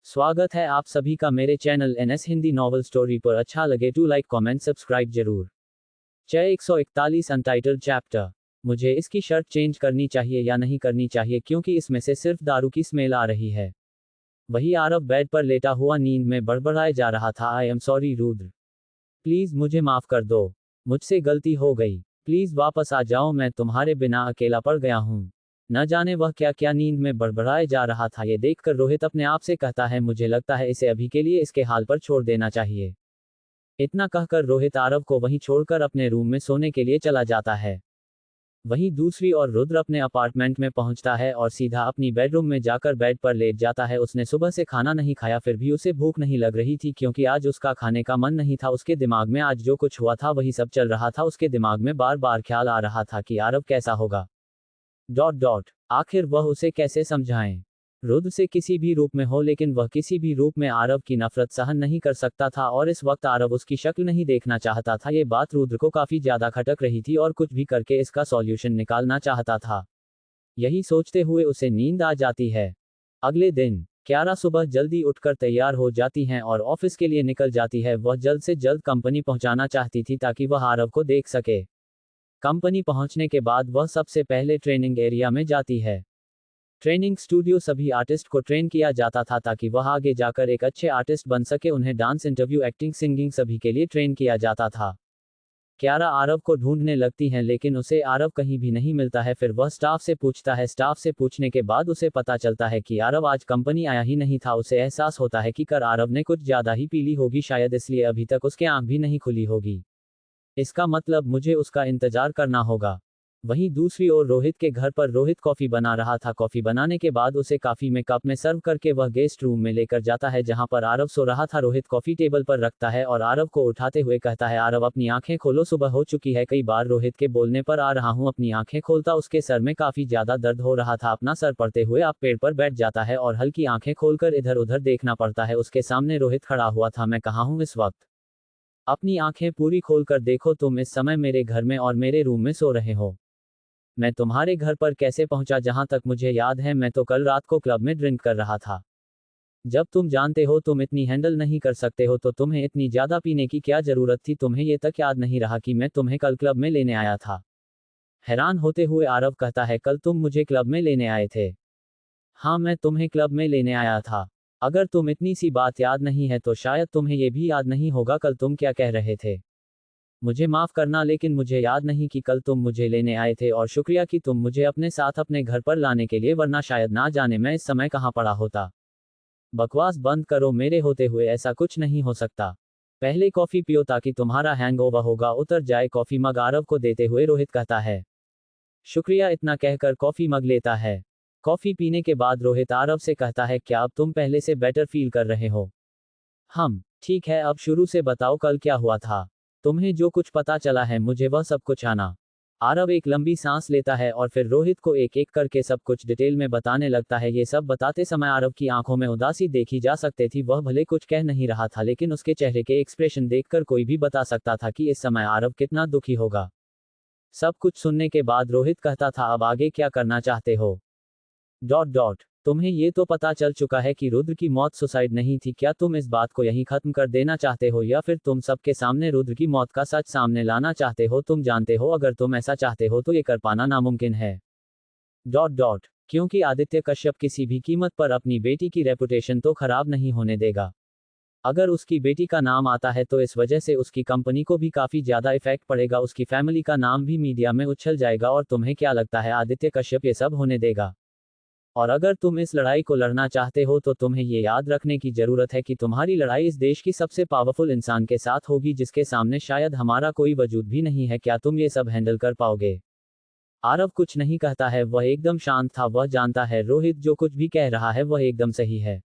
स्वागत है आप सभी का मेरे channel NS Hindi novel story पर। अच्छा लगे टू लाइक कमेंट सब्सक्राइब जरूर। चय 141 अनटाइटल्ड चैप्टर। मुझे इसकी शर्ट चेंज करनी चाहिए या नहीं करनी चाहिए, क्योंकि इसमें से सिर्फ दारू की स्मेल आ रही है। वही आरव बेड पर लेटा हुआ नींद में बड़बड़ाए जा रहा था। I am sorry Rudra, please मुझे माफ कर दो, मुझसे गलती हो गई, प्लीज वापस आ जाओ, मैं तुम्हारे बिना अकेला पड़ गया हूँ। न जाने वह क्या क्या नींद में बड़बड़ाए जा रहा था। ये देखकर रोहित अपने आप से कहता है, मुझे लगता है इसे अभी के लिए इसके हाल पर छोड़ देना चाहिए। इतना कहकर रोहित आरव को वहीं छोड़कर अपने रूम में सोने के लिए चला जाता है। वहीं दूसरी ओर रुद्र अपने अपार्टमेंट में पहुंचता है और सीधा अपनी बेडरूम में जाकर बेड पर लेट जाता है। उसने सुबह से खाना नहीं खाया, फिर भी उसे भूख नहीं लग रही थी, क्योंकि आज उसका खाने का मन नहीं था। उसके दिमाग में आज जो कुछ हुआ था वही सब चल रहा था। उसके दिमाग में बार बार ख्याल आ रहा था कि आरव कैसा होगा, आखिर वह उसे कैसे समझाएं। रुद्र से किसी भी रूप में हो, लेकिन वह किसी भी रूप में आरव की नफरत सहन नहीं कर सकता था, और इस वक्त आरव उसकी शक्ल नहीं देखना चाहता था। ये बात रुद्र को काफी ज्यादा खटक रही थी और कुछ भी करके इसका सॉल्यूशन निकालना चाहता था। यही सोचते हुए उसे नींद आ जाती है। अगले दिन क्यारा सुबह जल्दी उठकर तैयार हो जाती हैं और ऑफिस के लिए निकल जाती है। वह जल्द से जल्द कंपनी पहुंचाना चाहती थी ताकि वह आरव को देख सके। कंपनी पहुंचने के बाद वह सबसे पहले ट्रेनिंग एरिया में जाती है। ट्रेनिंग स्टूडियो सभी आर्टिस्ट को ट्रेन किया जाता था ताकि वह आगे जाकर एक अच्छे आर्टिस्ट बन सके। उन्हें डांस, इंटरव्यू, एक्टिंग, सिंगिंग सभी के लिए ट्रेन किया जाता था। क्यारा आरव को ढूंढने लगती है, लेकिन उसे आरव कहीं भी नहीं मिलता है। फिर वह स्टाफ से पूछता है। स्टाफ से पूछने के बाद उसे पता चलता है कि आरव आज कंपनी आया ही नहीं था। उसे एहसास होता है कि कर आरव ने कुछ ज्यादा ही पी ली होगी, शायद इसलिए अभी तक उसके आंख भी नहीं खुली होगी। इसका मतलब मुझे उसका इंतजार करना होगा। वहीं दूसरी ओर रोहित के घर पर रोहित कॉफी बना रहा था। कॉफी बनाने के बाद उसे कॉफी में कप में सर्व करके वह गेस्ट रूम में लेकर जाता है, जहां पर आरव सो रहा था। रोहित कॉफी टेबल पर रखता है और आरव को उठाते हुए कहता है, आरव अपनी आंखें खोलो, सुबह हो चुकी है। कई बार रोहित के बोलने पर आ रहा हूं। अपनी आंखें खोलता उसके सर में काफी ज्यादा दर्द हो रहा था। अपना सर पड़ते हुए आप पेड़ पर बैठ जाता है और हल्की आंखें खोलकर इधर उधर देखना पड़ता है। उसके सामने रोहित खड़ा हुआ था। मैं कहाँ हूँ इस वक्त? अपनी आंखें पूरी खोलकर देखो, तुम इस समय मेरे घर में और मेरे रूम में सो रहे हो। मैं तुम्हारे घर पर कैसे पहुंचा? जहां तक मुझे याद है मैं तो कल रात को क्लब में ड्रिंक कर रहा था। जब तुम जानते हो तुम इतनी हैंडल नहीं कर सकते हो तो तुम्हें इतनी ज्यादा पीने की क्या जरूरत थी? तुम्हें ये तक याद नहीं रहा कि मैं तुम्हें कल क्लब में लेने आया था? हैरान होते हुए आरव कहता है, कल तुम मुझे क्लब में लेने आए थे? हाँ, मैं तुम्हें क्लब में लेने आया था। अगर तुम इतनी सी बात याद नहीं है तो शायद तुम्हें ये भी याद नहीं होगा कल तुम क्या कह रहे थे। मुझे माफ करना, लेकिन मुझे याद नहीं कि कल तुम मुझे लेने आए थे, और शुक्रिया कि तुम मुझे अपने साथ अपने घर पर लाने के लिए, वरना शायद ना जाने मैं इस समय कहाँ पड़ा होता। बकवास बंद करो, मेरे होते हुए ऐसा कुछ नहीं हो सकता। पहले कॉफी पियो ताकि तुम्हारा हैंगओवर होगा उतर जाए। कॉफी मग आरव को देते हुए रोहित कहता है। शुक्रिया, इतना कहकर कॉफी मग लेता है। कॉफी पीने के बाद रोहित आरव से कहता है, क्या अब तुम पहले से बेटर फील कर रहे हो? हम ठीक है, अब शुरू से बताओ कल क्या हुआ था। तुम्हें जो कुछ पता चला है मुझे वह सब कुछ आना। आरव एक लंबी सांस लेता है और फिर रोहित को एक एक करके सब कुछ डिटेल में बताने लगता है। ये सब बताते समय आरव की आंखों में उदासी देखी जा सकती थी। वह भले कुछ कह नहीं रहा था, लेकिन उसके चेहरे के एक्सप्रेशन देखकर कोई भी बता सकता था कि इस समय आरव कितना दुखी होगा। सब कुछ सुनने के बाद रोहित कहता था, अब आगे क्या करना चाहते हो? तुम्हें ये तो पता चल चुका है कि रुद्र की मौत सुसाइड नहीं थी। क्या तुम इस बात को यहीं खत्म कर देना चाहते हो, या फिर तुम सबके सामने रुद्र की मौत का सच सामने लाना चाहते हो? तुम जानते हो अगर तुम ऐसा चाहते हो तो ये कर पाना नामुमकिन है। क्योंकि आदित्य कश्यप किसी भी कीमत पर अपनी बेटी की रेपुटेशन तो खराब नहीं होने देगा। अगर उसकी बेटी का नाम आता है तो इस वजह से उसकी कंपनी को भी काफी ज्यादा इफेक्ट पड़ेगा। उसकी फैमिली का नाम भी मीडिया में उछल जाएगा। और तुम्हें क्या लगता है आदित्य कश्यप ये सब होने देगा? और अगर तुम इस लड़ाई को लड़ना चाहते हो तो तुम्हें ये याद रखने की जरूरत है कि तुम्हारी लड़ाई इस देश की सबसे पावरफुल इंसान के साथ होगी, जिसके सामने शायद हमारा कोई वजूद भी नहीं है। क्या तुम ये सब हैंडल कर पाओगे? आरव कुछ नहीं कहता है, वह एकदम शांत था। वह जानता है रोहित जो कुछ भी कह रहा है वह एकदम सही है।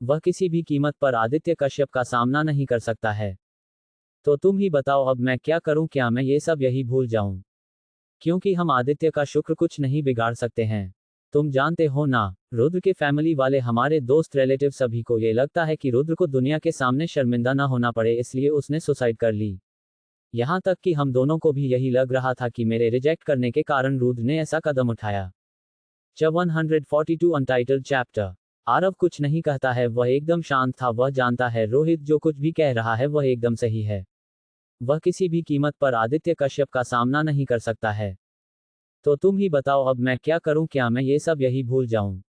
वह किसी भी कीमत पर आदित्य कश्यप का सामना नहीं कर सकता है। तो तुम ही बताओ, अब मैं क्या करूं? क्या मैं ये सब यही भूल जाऊं? क्योंकि हम आदित्य का शुक्र कुछ नहीं बिगाड़ सकते हैं। तुम जानते हो ना, रुद्र के फैमिली वाले, हमारे दोस्त, रिलेटिव, सभी को ये लगता है कि रुद्र को दुनिया के सामने शर्मिंदा ना होना पड़े, इसलिए उसने सुसाइड कर ली। यहाँ तक कि हम दोनों को भी यही लग रहा था कि मेरे रिजेक्ट करने के कारण रुद्र ने ऐसा कदम उठाया। 142 अनटाइटल्ड चैप्टर। आरव कुछ नहीं कहता है, वह एकदम शांत था। वह जानता है रोहित जो कुछ भी कह रहा है वह एकदम सही है। वह किसी भी कीमत पर आदित्य कश्यप का सामना नहीं कर सकता है। तो तुम ही बताओ अब मैं क्या करूं, क्या मैं ये सब यही भूल जाऊं?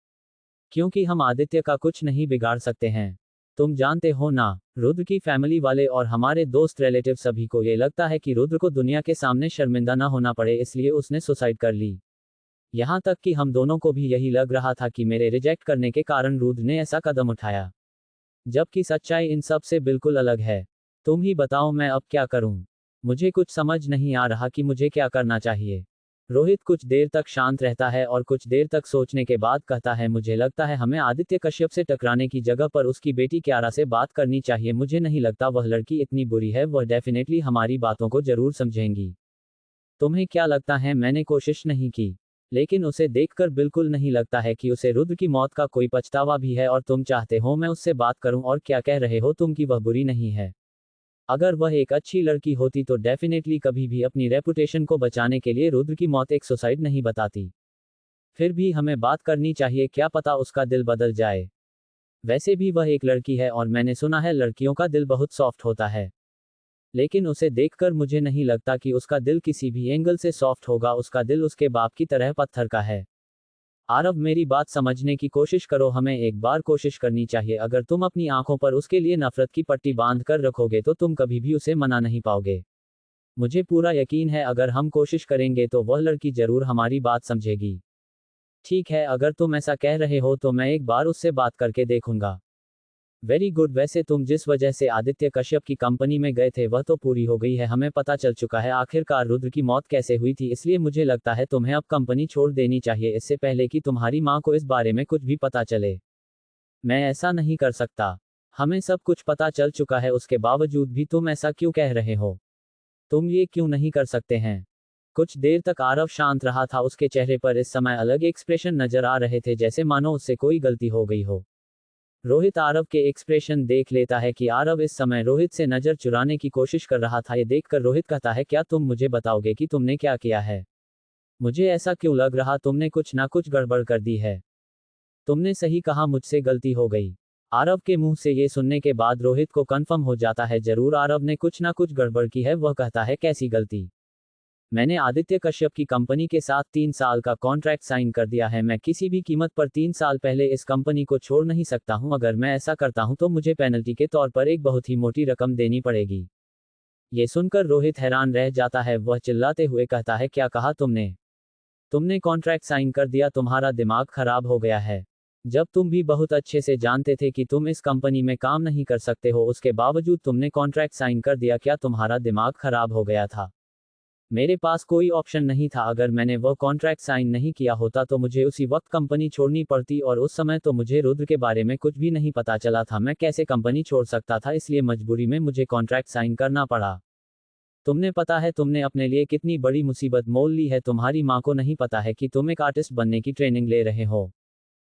क्योंकि हम आदित्य का कुछ नहीं बिगाड़ सकते हैं। तुम जानते हो ना, रुद्र की फैमिली वाले और हमारे दोस्त रिलेटिव सभी को ये लगता है कि रुद्र को दुनिया के सामने शर्मिंदा ना होना पड़े, इसलिए उसने सुसाइड कर ली। यहाँ तक कि हम दोनों को भी यही लग रहा था कि मेरे रिजेक्ट करने के कारण रुद्र ने ऐसा कदम उठाया, जबकि सच्चाई इन सब से बिल्कुल अलग है। तुम ही बताओ मैं अब क्या करूं? मुझे कुछ समझ नहीं आ रहा कि मुझे क्या करना चाहिए। रोहित कुछ देर तक शांत रहता है और कुछ देर तक सोचने के बाद कहता है, मुझे लगता है हमें आदित्य कश्यप से टकराने की जगह पर उसकी बेटी क्यारा से बात करनी चाहिए। मुझे नहीं लगता वह लड़की इतनी बुरी है, वह डेफिनेटली हमारी बातों को जरूर समझेंगी। तुम्हें क्या लगता है? मैंने कोशिश नहीं की, लेकिन उसे देखकर बिल्कुल नहीं लगता है कि उसे रुद्र की मौत का कोई पछतावा भी है। और तुम चाहते हो मैं उससे बात करूं? और क्या कह रहे हो तुम कि वह बुरी नहीं है? अगर वह एक अच्छी लड़की होती तो डेफिनेटली कभी भी अपनी रेपुटेशन को बचाने के लिए रुद्र की मौत एक सुसाइड नहीं बताती। फिर भी हमें बात करनी चाहिए, क्या पता उसका दिल बदल जाए। वैसे भी वह एक लड़की है और मैंने सुना है लड़कियों का दिल बहुत सॉफ्ट होता है, लेकिन उसे देखकर मुझे नहीं लगता कि उसका दिल किसी भी एंगल से सॉफ्ट होगा। उसका दिल उसके बाप की तरह पत्थर का है। आरव मेरी बात समझने की कोशिश करो, हमें एक बार कोशिश करनी चाहिए। अगर तुम अपनी आंखों पर उसके लिए नफरत की पट्टी बांध कर रखोगे तो तुम कभी भी उसे मना नहीं पाओगे। मुझे पूरा यकीन है अगर हम कोशिश करेंगे तो वह लड़की जरूर हमारी बात समझेगी। ठीक है, अगर तुम ऐसा कह रहे हो तो मैं एक बार उससे बात करके देखूंगा। Very good. वैसे तुम जिस वजह से आदित्य कश्यप की कंपनी में गए थे वह तो पूरी हो गई है। हमें पता चल चुका है आखिरकार रुद्र की मौत कैसे हुई थी, इसलिए मुझे लगता है तुम्हें अब कंपनी छोड़ देनी चाहिए, इससे पहले कि तुम्हारी माँ को इस बारे में कुछ भी पता चले। मैं ऐसा नहीं कर सकता। हमें सब कुछ पता चल चुका है, उसके बावजूद भी तुम ऐसा क्यों कह रहे हो? तुम ये क्यों नहीं कर सकते हैं? कुछ देर तक आरव शांत रहा था। उसके चेहरे पर इस समय अलग एक्सप्रेशन नजर आ रहे थे, जैसे मानो उससे कोई गलती हो गई हो। रोहित आरव के एक्सप्रेशन देख लेता है कि आरव इस समय रोहित से नजर चुराने की कोशिश कर रहा था। ये देखकर रोहित कहता है, क्या तुम मुझे बताओगे कि तुमने क्या किया है? मुझे ऐसा क्यों लग रहा तुमने कुछ ना कुछ गड़बड़ कर दी है। तुमने सही कहा, मुझसे गलती हो गई। आरव के मुंह से ये सुनने के बाद रोहित को कंफर्म हो जाता है जरूर आरव ने कुछ ना कुछ गड़बड़ की है। वह कहता है, कैसी गलती? मैंने आदित्य कश्यप की कंपनी के साथ 3 साल का कॉन्ट्रैक्ट साइन कर दिया है। मैं किसी भी कीमत पर 3 साल पहले इस कंपनी को छोड़ नहीं सकता हूं। अगर मैं ऐसा करता हूं तो मुझे पेनल्टी के तौर पर एक बहुत ही मोटी रकम देनी पड़ेगी। ये सुनकर रोहित हैरान रह जाता है। वह चिल्लाते हुए कहता है, क्या कहा तुमने? तुमने कॉन्ट्रैक्ट साइन कर दिया? तुम्हारा दिमाग खराब हो गया है। जब तुम भी बहुत अच्छे से जानते थे कि तुम इस कंपनी में काम नहीं कर सकते हो, उसके बावजूद तुमने कॉन्ट्रैक्ट साइन कर दिया। क्या तुम्हारा दिमाग खराब हो गया था? मेरे पास कोई ऑप्शन नहीं था। अगर मैंने वह कॉन्ट्रैक्ट साइन नहीं किया होता तो मुझे उसी वक्त कंपनी छोड़नी पड़ती, और उस समय तो मुझे रुद्र के बारे में कुछ भी नहीं पता चला था। मैं कैसे कंपनी छोड़ सकता था? इसलिए मजबूरी में मुझे कॉन्ट्रैक्ट साइन करना पड़ा। तुमने पता है तुमने अपने लिए कितनी बड़ी मुसीबत मोल ली है? तुम्हारी माँ को नहीं पता है कि तुम एक आर्टिस्ट बनने की ट्रेनिंग ले रहे हो।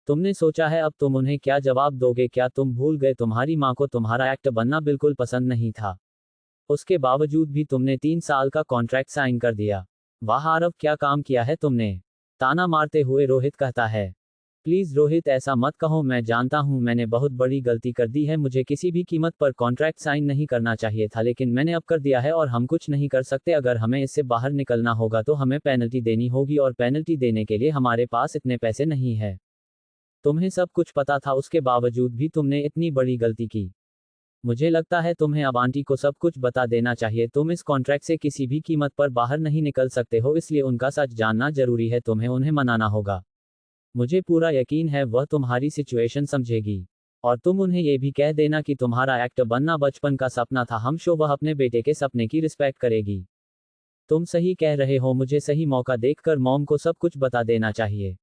तुमने सोचा है अब तुम उन्हें क्या जवाब दोगे? क्या तुम भूल गए तुम्हारी माँ को तुम्हारा एक्टर बनना बिल्कुल पसंद नहीं था? उसके बावजूद भी तुमने 3 साल का कॉन्ट्रैक्ट साइन कर दिया। वाह आरव, क्या काम किया है तुमने? ताना मारते हुए रोहित कहता है। प्लीज रोहित, ऐसा मत कहो। मैं जानता हूं मैंने बहुत बड़ी गलती कर दी है। मुझे किसी भी कीमत पर कॉन्ट्रैक्ट साइन नहीं करना चाहिए था, लेकिन मैंने अब कर दिया है और हम कुछ नहीं कर सकते। अगर हमें इससे बाहर निकलना होगा तो हमें पेनल्टी देनी होगी, और पेनल्टी देने के लिए हमारे पास इतने पैसे नहीं है। तुम्हें सब कुछ पता था, उसके बावजूद भी तुमने इतनी बड़ी गलती की। मुझे लगता है तुम्हें अब आंटी को सब कुछ बता देना चाहिए। तुम इस कॉन्ट्रैक्ट से किसी भी कीमत पर बाहर नहीं निकल सकते हो, इसलिए उनका सच जानना जरूरी है। तुम्हें उन्हें मनाना होगा। मुझे पूरा यकीन है वह तुम्हारी सिचुएशन समझेगी। और तुम उन्हें ये भी कह देना कि तुम्हारा एक्टर बनना बचपन का सपना था। हम शो वह अपने बेटे के सपने की रिस्पेक्ट करेगी। तुम सही कह रहे हो, मुझे सही मौका देखकर मॉम को सब कुछ बता देना चाहिए।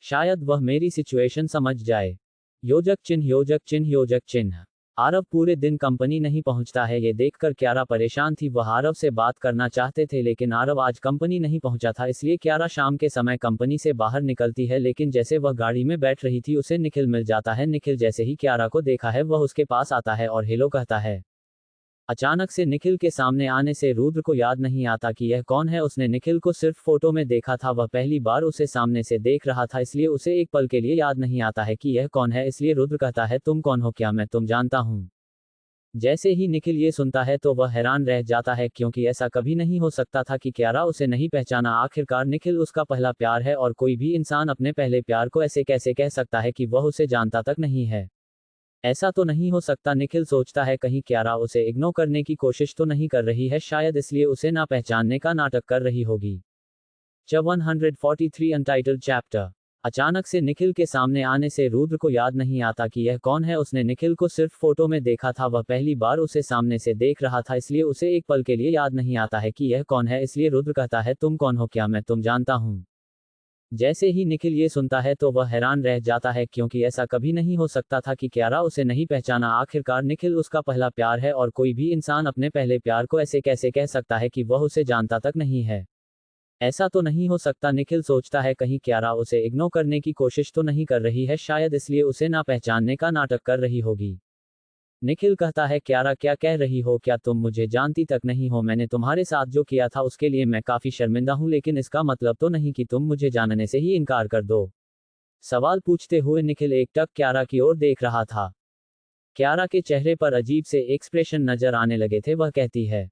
शायद वह मेरी सिचुएशन समझ जाए। योजक चिन्ह, योजक चिन्ह, योजक चिन्ह। आरव पूरे दिन कंपनी नहीं पहुंचता है। ये देखकर क्यारा परेशान थी। वह आरव से बात करना चाहते थे, लेकिन आरव आज कंपनी नहीं पहुंचा था, इसलिए क्यारा शाम के समय कंपनी से बाहर निकलती है। लेकिन जैसे वह गाड़ी में बैठ रही थी उसे निखिल मिल जाता है। निखिल जैसे ही क्यारा को देखा है वह उसके पास आता है और हेलो कहता है। अचानक से निखिल के सामने आने से रुद्र को याद नहीं आता कि यह कौन है। उसने निखिल को सिर्फ फोटो में देखा था, वह पहली बार उसे सामने से देख रहा था, इसलिए उसे एक पल के लिए याद नहीं आता है कि यह कौन है। इसलिए रुद्र कहता है, तुम कौन हो, क्या मैं तुम जानता हूँ। जैसे ही निखिल ये सुनता है तो वह हैरान रह जाता है, क्योंकि ऐसा कभी नहीं हो सकता था कि क्यारा उसे नहीं पहचाना। आखिरकार निखिल उसका पहला प्यार है और कोई भी इंसान अपने पहले प्यार को ऐसे कैसे कह सकता है कि वह उसे जानता तक नहीं है। ऐसा तो नहीं हो सकता। निखिल सोचता है कहीं क्यारा उसे इग्नोर करने की कोशिश तो नहीं कर रही है, शायद इसलिए उसे ना पहचानने का नाटक कर रही होगी। 143 अनटाइटल्ड चैप्टर। अचानक से निखिल के सामने आने से रुद्र को याद नहीं आता कि यह कौन है। उसने निखिल को सिर्फ फोटो में देखा था, वह पहली बार उसे सामने से देख रहा था, इसलिए उसे एक पल के लिए याद नहीं आता है कि यह कौन है। इसलिए रुद्र कहता है, तुम कौन हो, क्या मैं तुम जानता हूँ। जैसे ही निखिल ये सुनता है तो वह हैरान रह जाता है, क्योंकि ऐसा कभी नहीं हो सकता था कि क्यारा उसे नहीं पहचाना। आखिरकार निखिल उसका पहला प्यार है और कोई भी इंसान अपने पहले प्यार को ऐसे कैसे कह सकता है कि वह उसे जानता तक नहीं है। ऐसा तो नहीं हो सकता। निखिल सोचता है कहीं क्यारा उसे इग्नोर करने की कोशिश तो नहीं कर रही है, शायद इसलिए उसे ना पहचानने का नाटक कर रही होगी। निखिल कहता है, क्यारा क्या कह रही हो, क्या तुम मुझे जानती तक नहीं हो। मैंने तुम्हारे साथ जो किया था उसके लिए मैं काफी शर्मिंदा हूं, लेकिन इसका मतलब तो नहीं कि तुम मुझे जानने से ही इनकार कर दो। सवाल पूछते हुए निखिल एकटक क्यारा की ओर देख रहा था। क्यारा के चेहरे पर अजीब से एक्सप्रेशन नजर आने लगे थे। वह कहती है,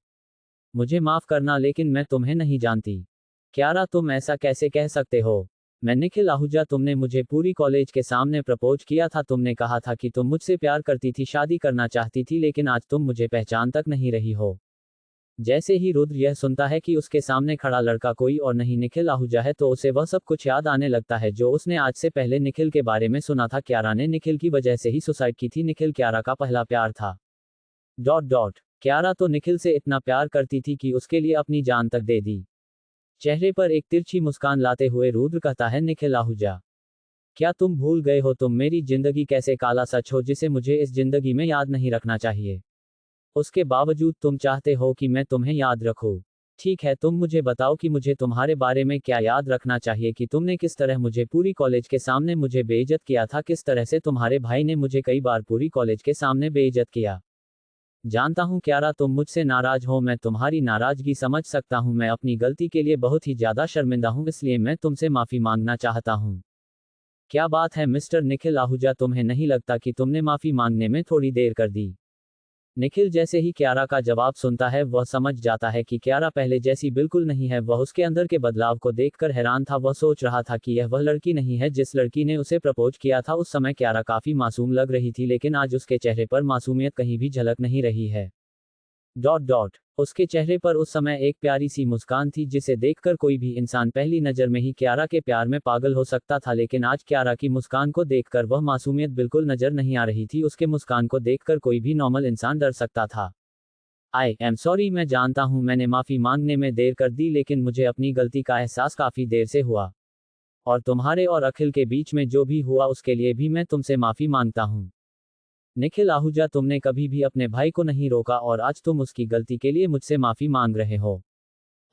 मुझे माफ करना लेकिन मैं तुम्हें नहीं जानती। क्यारा, तुम ऐसा कैसे कह सकते हो। मैं निखिल आहूजा, तुमने मुझे पूरी कॉलेज के सामने प्रपोज किया था। तुमने कहा था कि तुम मुझसे प्यार करती थी, शादी करना चाहती थी, लेकिन आज तुम मुझे पहचान तक नहीं रही हो। जैसे ही रुद्र यह सुनता है कि उसके सामने खड़ा लड़का कोई और नहीं निखिल आहूजा है, तो उसे वह सब कुछ याद आने लगता है जो उसने आज से पहले निखिल के बारे में सुना था। क्यारा ने निखिल की वजह से ही सुसाइड की थी। निखिल क्यारा का पहला प्यार था। क्यारा तो निखिल से इतना प्यार करती थी कि उसके लिए अपनी जान तक दे दी। चेहरे पर एक तिरछी मुस्कान लाते हुए रुद्र कहता है, निखिल आहूजा, क्या तुम भूल गए हो तुम मेरी जिंदगी कैसे काला सच हो जिसे मुझे इस जिंदगी में याद नहीं रखना चाहिए। उसके बावजूद तुम चाहते हो कि मैं तुम्हें याद रखूं। ठीक है, तुम मुझे बताओ कि मुझे तुम्हारे बारे में क्या याद रखना चाहिए, कि तुमने किस तरह मुझे पूरी कॉलेज के सामने मुझे बेइज्जत किया था, किस तरह से तुम्हारे भाई ने मुझे कई बार पूरी कॉलेज के सामने बेइज्जत किया। जानता हूं क्यारा, तुम मुझसे नाराज हो, मैं तुम्हारी नाराजगी समझ सकता हूं। मैं अपनी गलती के लिए बहुत ही ज्यादा शर्मिंदा हूं, इसलिए मैं तुमसे माफी मांगना चाहता हूं। क्या बात है मिस्टर निखिल आहूजा, तुम्हें नहीं लगता कि तुमने माफी मांगने में थोड़ी देर कर दी। निखिल जैसे ही क्यारा का जवाब सुनता है वह समझ जाता है कि क्यारा पहले जैसी बिल्कुल नहीं है। वह उसके अंदर के बदलाव को देखकर हैरान था। वह सोच रहा था कि यह वह लड़की नहीं है जिस लड़की ने उसे प्रपोज किया था। उस समय क्यारा काफी मासूम लग रही थी, लेकिन आज उसके चेहरे पर मासूमियत कहीं भी झलक नहीं रही है। उसके चेहरे पर उस समय एक प्यारी सी मुस्कान थी जिसे देखकर कोई भी इंसान पहली नजर में ही क्यारा के प्यार में पागल हो सकता था, लेकिन आज क्यारा की मुस्कान को देखकर वह मासूमियत बिल्कुल नजर नहीं आ रही थी। उसके मुस्कान को देखकर कोई भी नॉर्मल इंसान डर सकता था। आई एम सॉरी, मैं जानता हूं मैंने माफी मांगने में देर कर दी, लेकिन मुझे अपनी गलती का एहसास काफी देर से हुआ। और तुम्हारे और अखिल के बीच में जो भी हुआ उसके लिए भी मैं तुमसे माफी मांगता हूं। निखिल आहूजा, तुमने कभी भी अपने भाई को नहीं रोका और आज तुम उसकी गलती के लिए मुझसे माफी मांग रहे हो।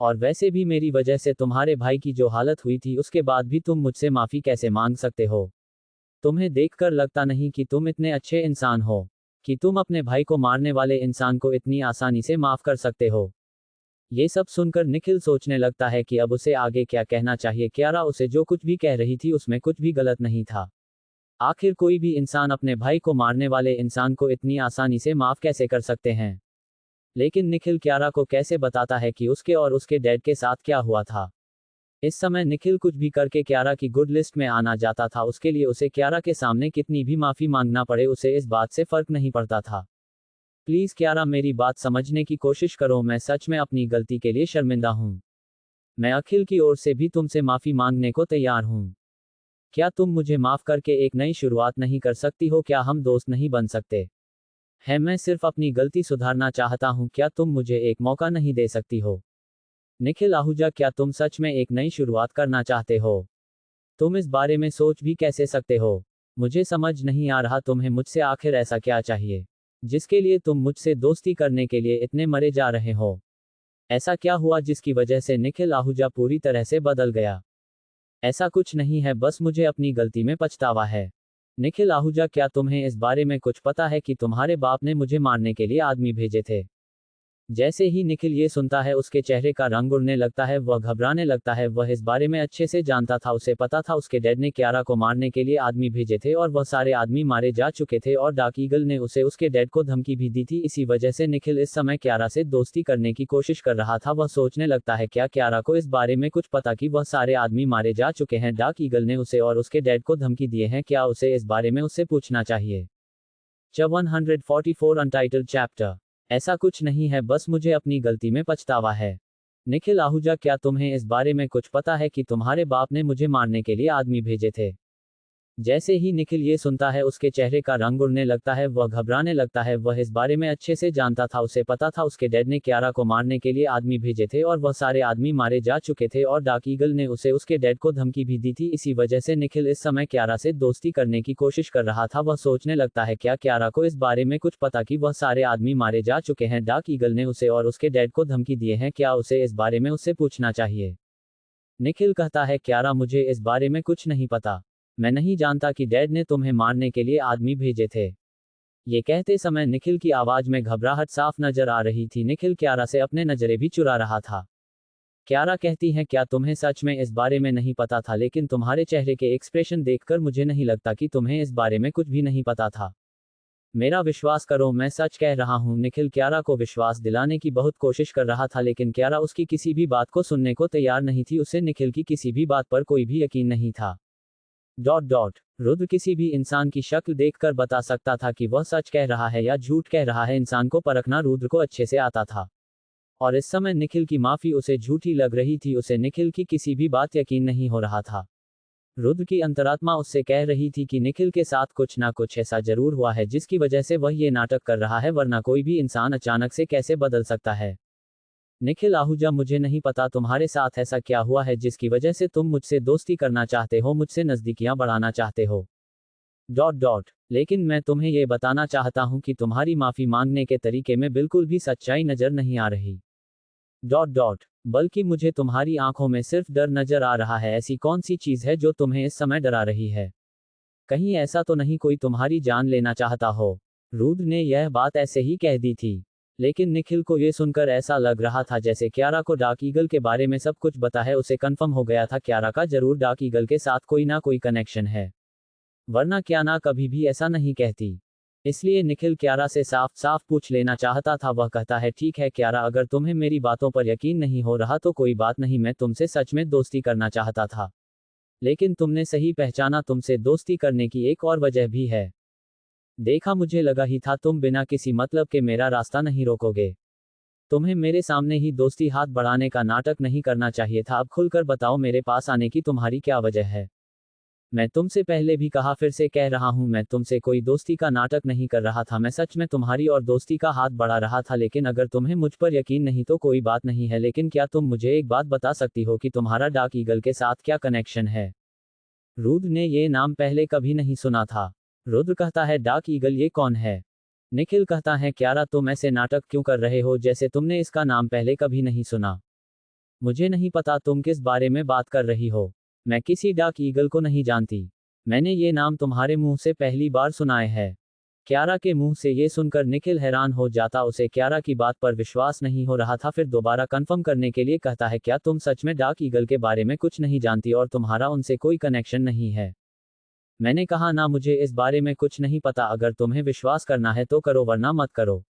और वैसे भी मेरी वजह से तुम्हारे भाई की जो हालत हुई थी उसके बाद भी तुम मुझसे माफी कैसे मांग सकते हो। तुम्हें देखकर लगता नहीं कि तुम इतने अच्छे इंसान हो, कि तुम अपने भाई को मारने वाले इंसान को इतनी आसानी से माफ कर सकते हो। ये सब सुनकर निखिल सोचने लगता है कि अब उसे आगे क्या कहना चाहिए। क्यारा उसे जो कुछ भी कह रही थी उसमें कुछ भी गलत नहीं था। आखिर कोई भी इंसान अपने भाई को मारने वाले इंसान को इतनी आसानी से माफ कैसे कर सकते हैं। लेकिन निखिल क्यारा को कैसे बताता है कि उसके और उसके डैड के साथ क्या हुआ था। इस समय निखिल कुछ भी करके क्यारा की गुड लिस्ट में आना जाता था। उसके लिए उसे क्यारा के सामने कितनी भी माफी मांगना पड़े उसे इस बात से फर्क नहीं पड़ता था। प्लीज क्यारा, मेरी बात समझने की कोशिश करो, मैं सच में अपनी गलती के लिए शर्मिंदा हूं। मैं अखिल की ओर से भी तुमसे माफी मांगने को तैयार हूं। क्या तुम मुझे माफ करके एक नई शुरुआत नहीं कर सकती हो? क्या हम दोस्त नहीं बन सकते हैं? मैं सिर्फ अपनी गलती सुधारना चाहता हूं, क्या तुम मुझे एक मौका नहीं दे सकती हो? निखिल आहूजा, क्या तुम सच में एक नई शुरुआत करना चाहते हो? तुम इस बारे में सोच भी कैसे सकते हो? मुझे समझ नहीं आ रहा तुम्हें मुझसे आखिर ऐसा क्या चाहिए जिसके लिए तुम मुझसे दोस्ती करने के लिए इतने मरे जा रहे हो। ऐसा क्या हुआ जिसकी वजह से निखिल आहूजा पूरी तरह से बदल गया? ऐसा कुछ नहीं है, बस मुझे अपनी गलती में पछतावा है। निखिल आहूजा, क्या तुम्हें इस बारे में कुछ पता है कि तुम्हारे बाप ने मुझे मारने के लिए आदमी भेजे थे? जैसे ही निखिल ये सुनता है उसके चेहरे का रंग उड़ने लगता है, वह घबराने लगता है। वह इस बारे में अच्छे से जानता था, उसे पता था उसके डैड ने क्यारा को मारने के लिए आदमी भेजे थे और वह सारे आदमी मारे जा चुके थे और डार्क ईगल ने उसे उसके डैड को धमकी भी दी थी। इसी वजह से निखिल इस समय क्यारा से दोस्ती करने की कोशिश कर रहा था। वह सोचने लगता है क्या क्यारा को इस बारे में कुछ पता कि वह सारे आदमी मारे जा चुके हैं, डार्क ईगल ने उसे और उसके डैड को धमकी दिए हैं, क्या उसे इस बारे में उससे पूछना चाहिए। 144 अनटाइटल्ड चैप्टर। ऐसा कुछ नहीं है, बस मुझे अपनी गलती में पछतावा है। निखिल आहूजा, क्या तुम्हें इस बारे में कुछ पता है कि तुम्हारे बाप ने मुझे मारने के लिए आदमी भेजे थे? जैसे ही निखिल ये सुनता है उसके चेहरे का रंग उड़ने लगता है, वह घबराने लगता है। वह इस बारे में अच्छे से जानता था, उसे पता था उसके डैड ने क्यारा को मारने के लिए आदमी भेजे थे और वह सारे आदमी मारे जा चुके थे और डार्क ईगल ने उसे उसके डैड को धमकी भी दी थी। इसी वजह से निखिल इस समय क्यारा से दोस्ती करने की कोशिश कर रहा था। वह सोचने लगता है क्या क्यारा को इस बारे में कुछ पता कि वह सारे आदमी मारे जा चुके हैं, डार्क ईगल ने उसे और उसके डैड को धमकी दिए हैं, क्या उसे इस बारे में उससे पूछना चाहिए। निखिल कहता है क्यारा, मुझे इस बारे में कुछ नहीं पता। मैं नहीं जानता कि डैड ने तुम्हें मारने के लिए आदमी भेजे थे। ये कहते समय निखिल की आवाज में घबराहट साफ नजर आ रही थी। निखिल क्यारा से अपने नजरें भी चुरा रहा था। क्यारा कहती है क्या तुम्हें सच में इस बारे में नहीं पता था, लेकिन तुम्हारे चेहरे के एक्सप्रेशन देखकर मुझे नहीं लगता कि तुम्हें इस बारे में कुछ भी नहीं पता था। मेरा विश्वास करो, मैं सच कह रहा हूँ। निखिल क्यारा को विश्वास दिलाने की बहुत कोशिश कर रहा था, लेकिन क्यारा उसकी किसी भी बात को सुनने को तैयार नहीं थी। उसे निखिल की किसी भी बात पर कोई भी यकीन नहीं था। रुद्र किसी भी इंसान की शक्ल देखकर बता सकता था कि वह सच कह रहा है या झूठ कह रहा है। इंसान को परखना रुद्र को अच्छे से आता था और इस समय निखिल की माफी उसे झूठी लग रही थी। उसे निखिल की किसी भी बात यकीन नहीं हो रहा था। रुद्र की अंतरात्मा उससे कह रही थी कि निखिल के साथ कुछ ना कुछ ऐसा जरूर हुआ है जिसकी वजह से वह ये नाटक कर रहा है, वरना कोई भी इंसान अचानक से कैसे बदल सकता है। निखिल आहूजा, मुझे नहीं पता तुम्हारे साथ ऐसा क्या हुआ है जिसकी वजह से तुम मुझसे दोस्ती करना चाहते हो, मुझसे नजदीकियां बढ़ाना चाहते हो। लेकिन मैं तुम्हें ये बताना चाहता हूं कि तुम्हारी माफी मांगने के तरीके में बिल्कुल भी सच्चाई नजर नहीं आ रही। बल्कि मुझे तुम्हारी आंखों में सिर्फ डर नजर आ रहा है। ऐसी कौन सी चीज है जो तुम्हें इस समय डरा रही है? कहीं ऐसा तो नहीं कोई तुम्हारी जान लेना चाहता हो? रुद्र ने यह बात ऐसे ही कह दी थी, लेकिन निखिल को ये सुनकर ऐसा लग रहा था जैसे क्यारा को डार्क ईगल के बारे में सब कुछ पता है। उसे कंफर्म हो गया था क्यारा का जरूर डार्क ईगल के साथ कोई ना कोई कनेक्शन है, वरना क्यारा कभी भी ऐसा नहीं कहती। इसलिए निखिल क्यारा से साफ साफ पूछ लेना चाहता था। वह कहता है ठीक है क्यारा, अगर तुम्हें मेरी बातों पर यकीन नहीं हो रहा तो कोई बात नहीं, मैं तुमसे सच में दोस्ती करना चाहता था। लेकिन तुमने सही पहचाना, तुमसे दोस्ती करने की एक और वजह भी है। देखा, मुझे लगा ही था तुम बिना किसी मतलब के मेरा रास्ता नहीं रोकोगे। तुम्हें मेरे सामने ही दोस्ती हाथ बढ़ाने का नाटक नहीं करना चाहिए था। अब खुलकर बताओ, मेरे पास आने की तुम्हारी क्या वजह है? मैं तुमसे पहले भी कहा, फिर से कह रहा हूं, मैं तुमसे कोई दोस्ती का नाटक नहीं कर रहा था। मैं सच में तुम्हारी और दोस्ती का हाथ बढ़ा रहा था। लेकिन अगर तुम्हें मुझ पर यकीन नहीं तो कोई बात नहीं है, लेकिन क्या तुम मुझे एक बात बता सकती हो कि तुम्हारा डार्क ईगल के साथ क्या कनेक्शन है? रुद्र ने ये नाम पहले कभी नहीं सुना था। रुद्र कहता है डार्क ईगल ये कौन है? निखिल कहता है क्यारा, तुम ऐसे नाटक क्यों कर रहे हो जैसे तुमने इसका नाम पहले कभी नहीं सुना। मुझे नहीं पता तुम किस बारे में बात कर रही हो। मैं किसी डार्क ईगल को नहीं जानती। मैंने ये नाम तुम्हारे मुंह से पहली बार सुनाए है। क्यारा के मुंह से ये सुनकर निखिल हैरान हो जाता। उसे क्यारा की बात पर विश्वास नहीं हो रहा था। फिर दोबारा कंफर्म करने के लिए कहता है क्या तुम सच में डार्क ईगल के बारे में कुछ नहीं जानती और तुम्हारा उनसे कोई कनेक्शन नहीं है? मैंने कहा ना, मुझे इस बारे में कुछ नहीं पता। अगर तुम्हें विश्वास करना है तो करो, वरना मत करो।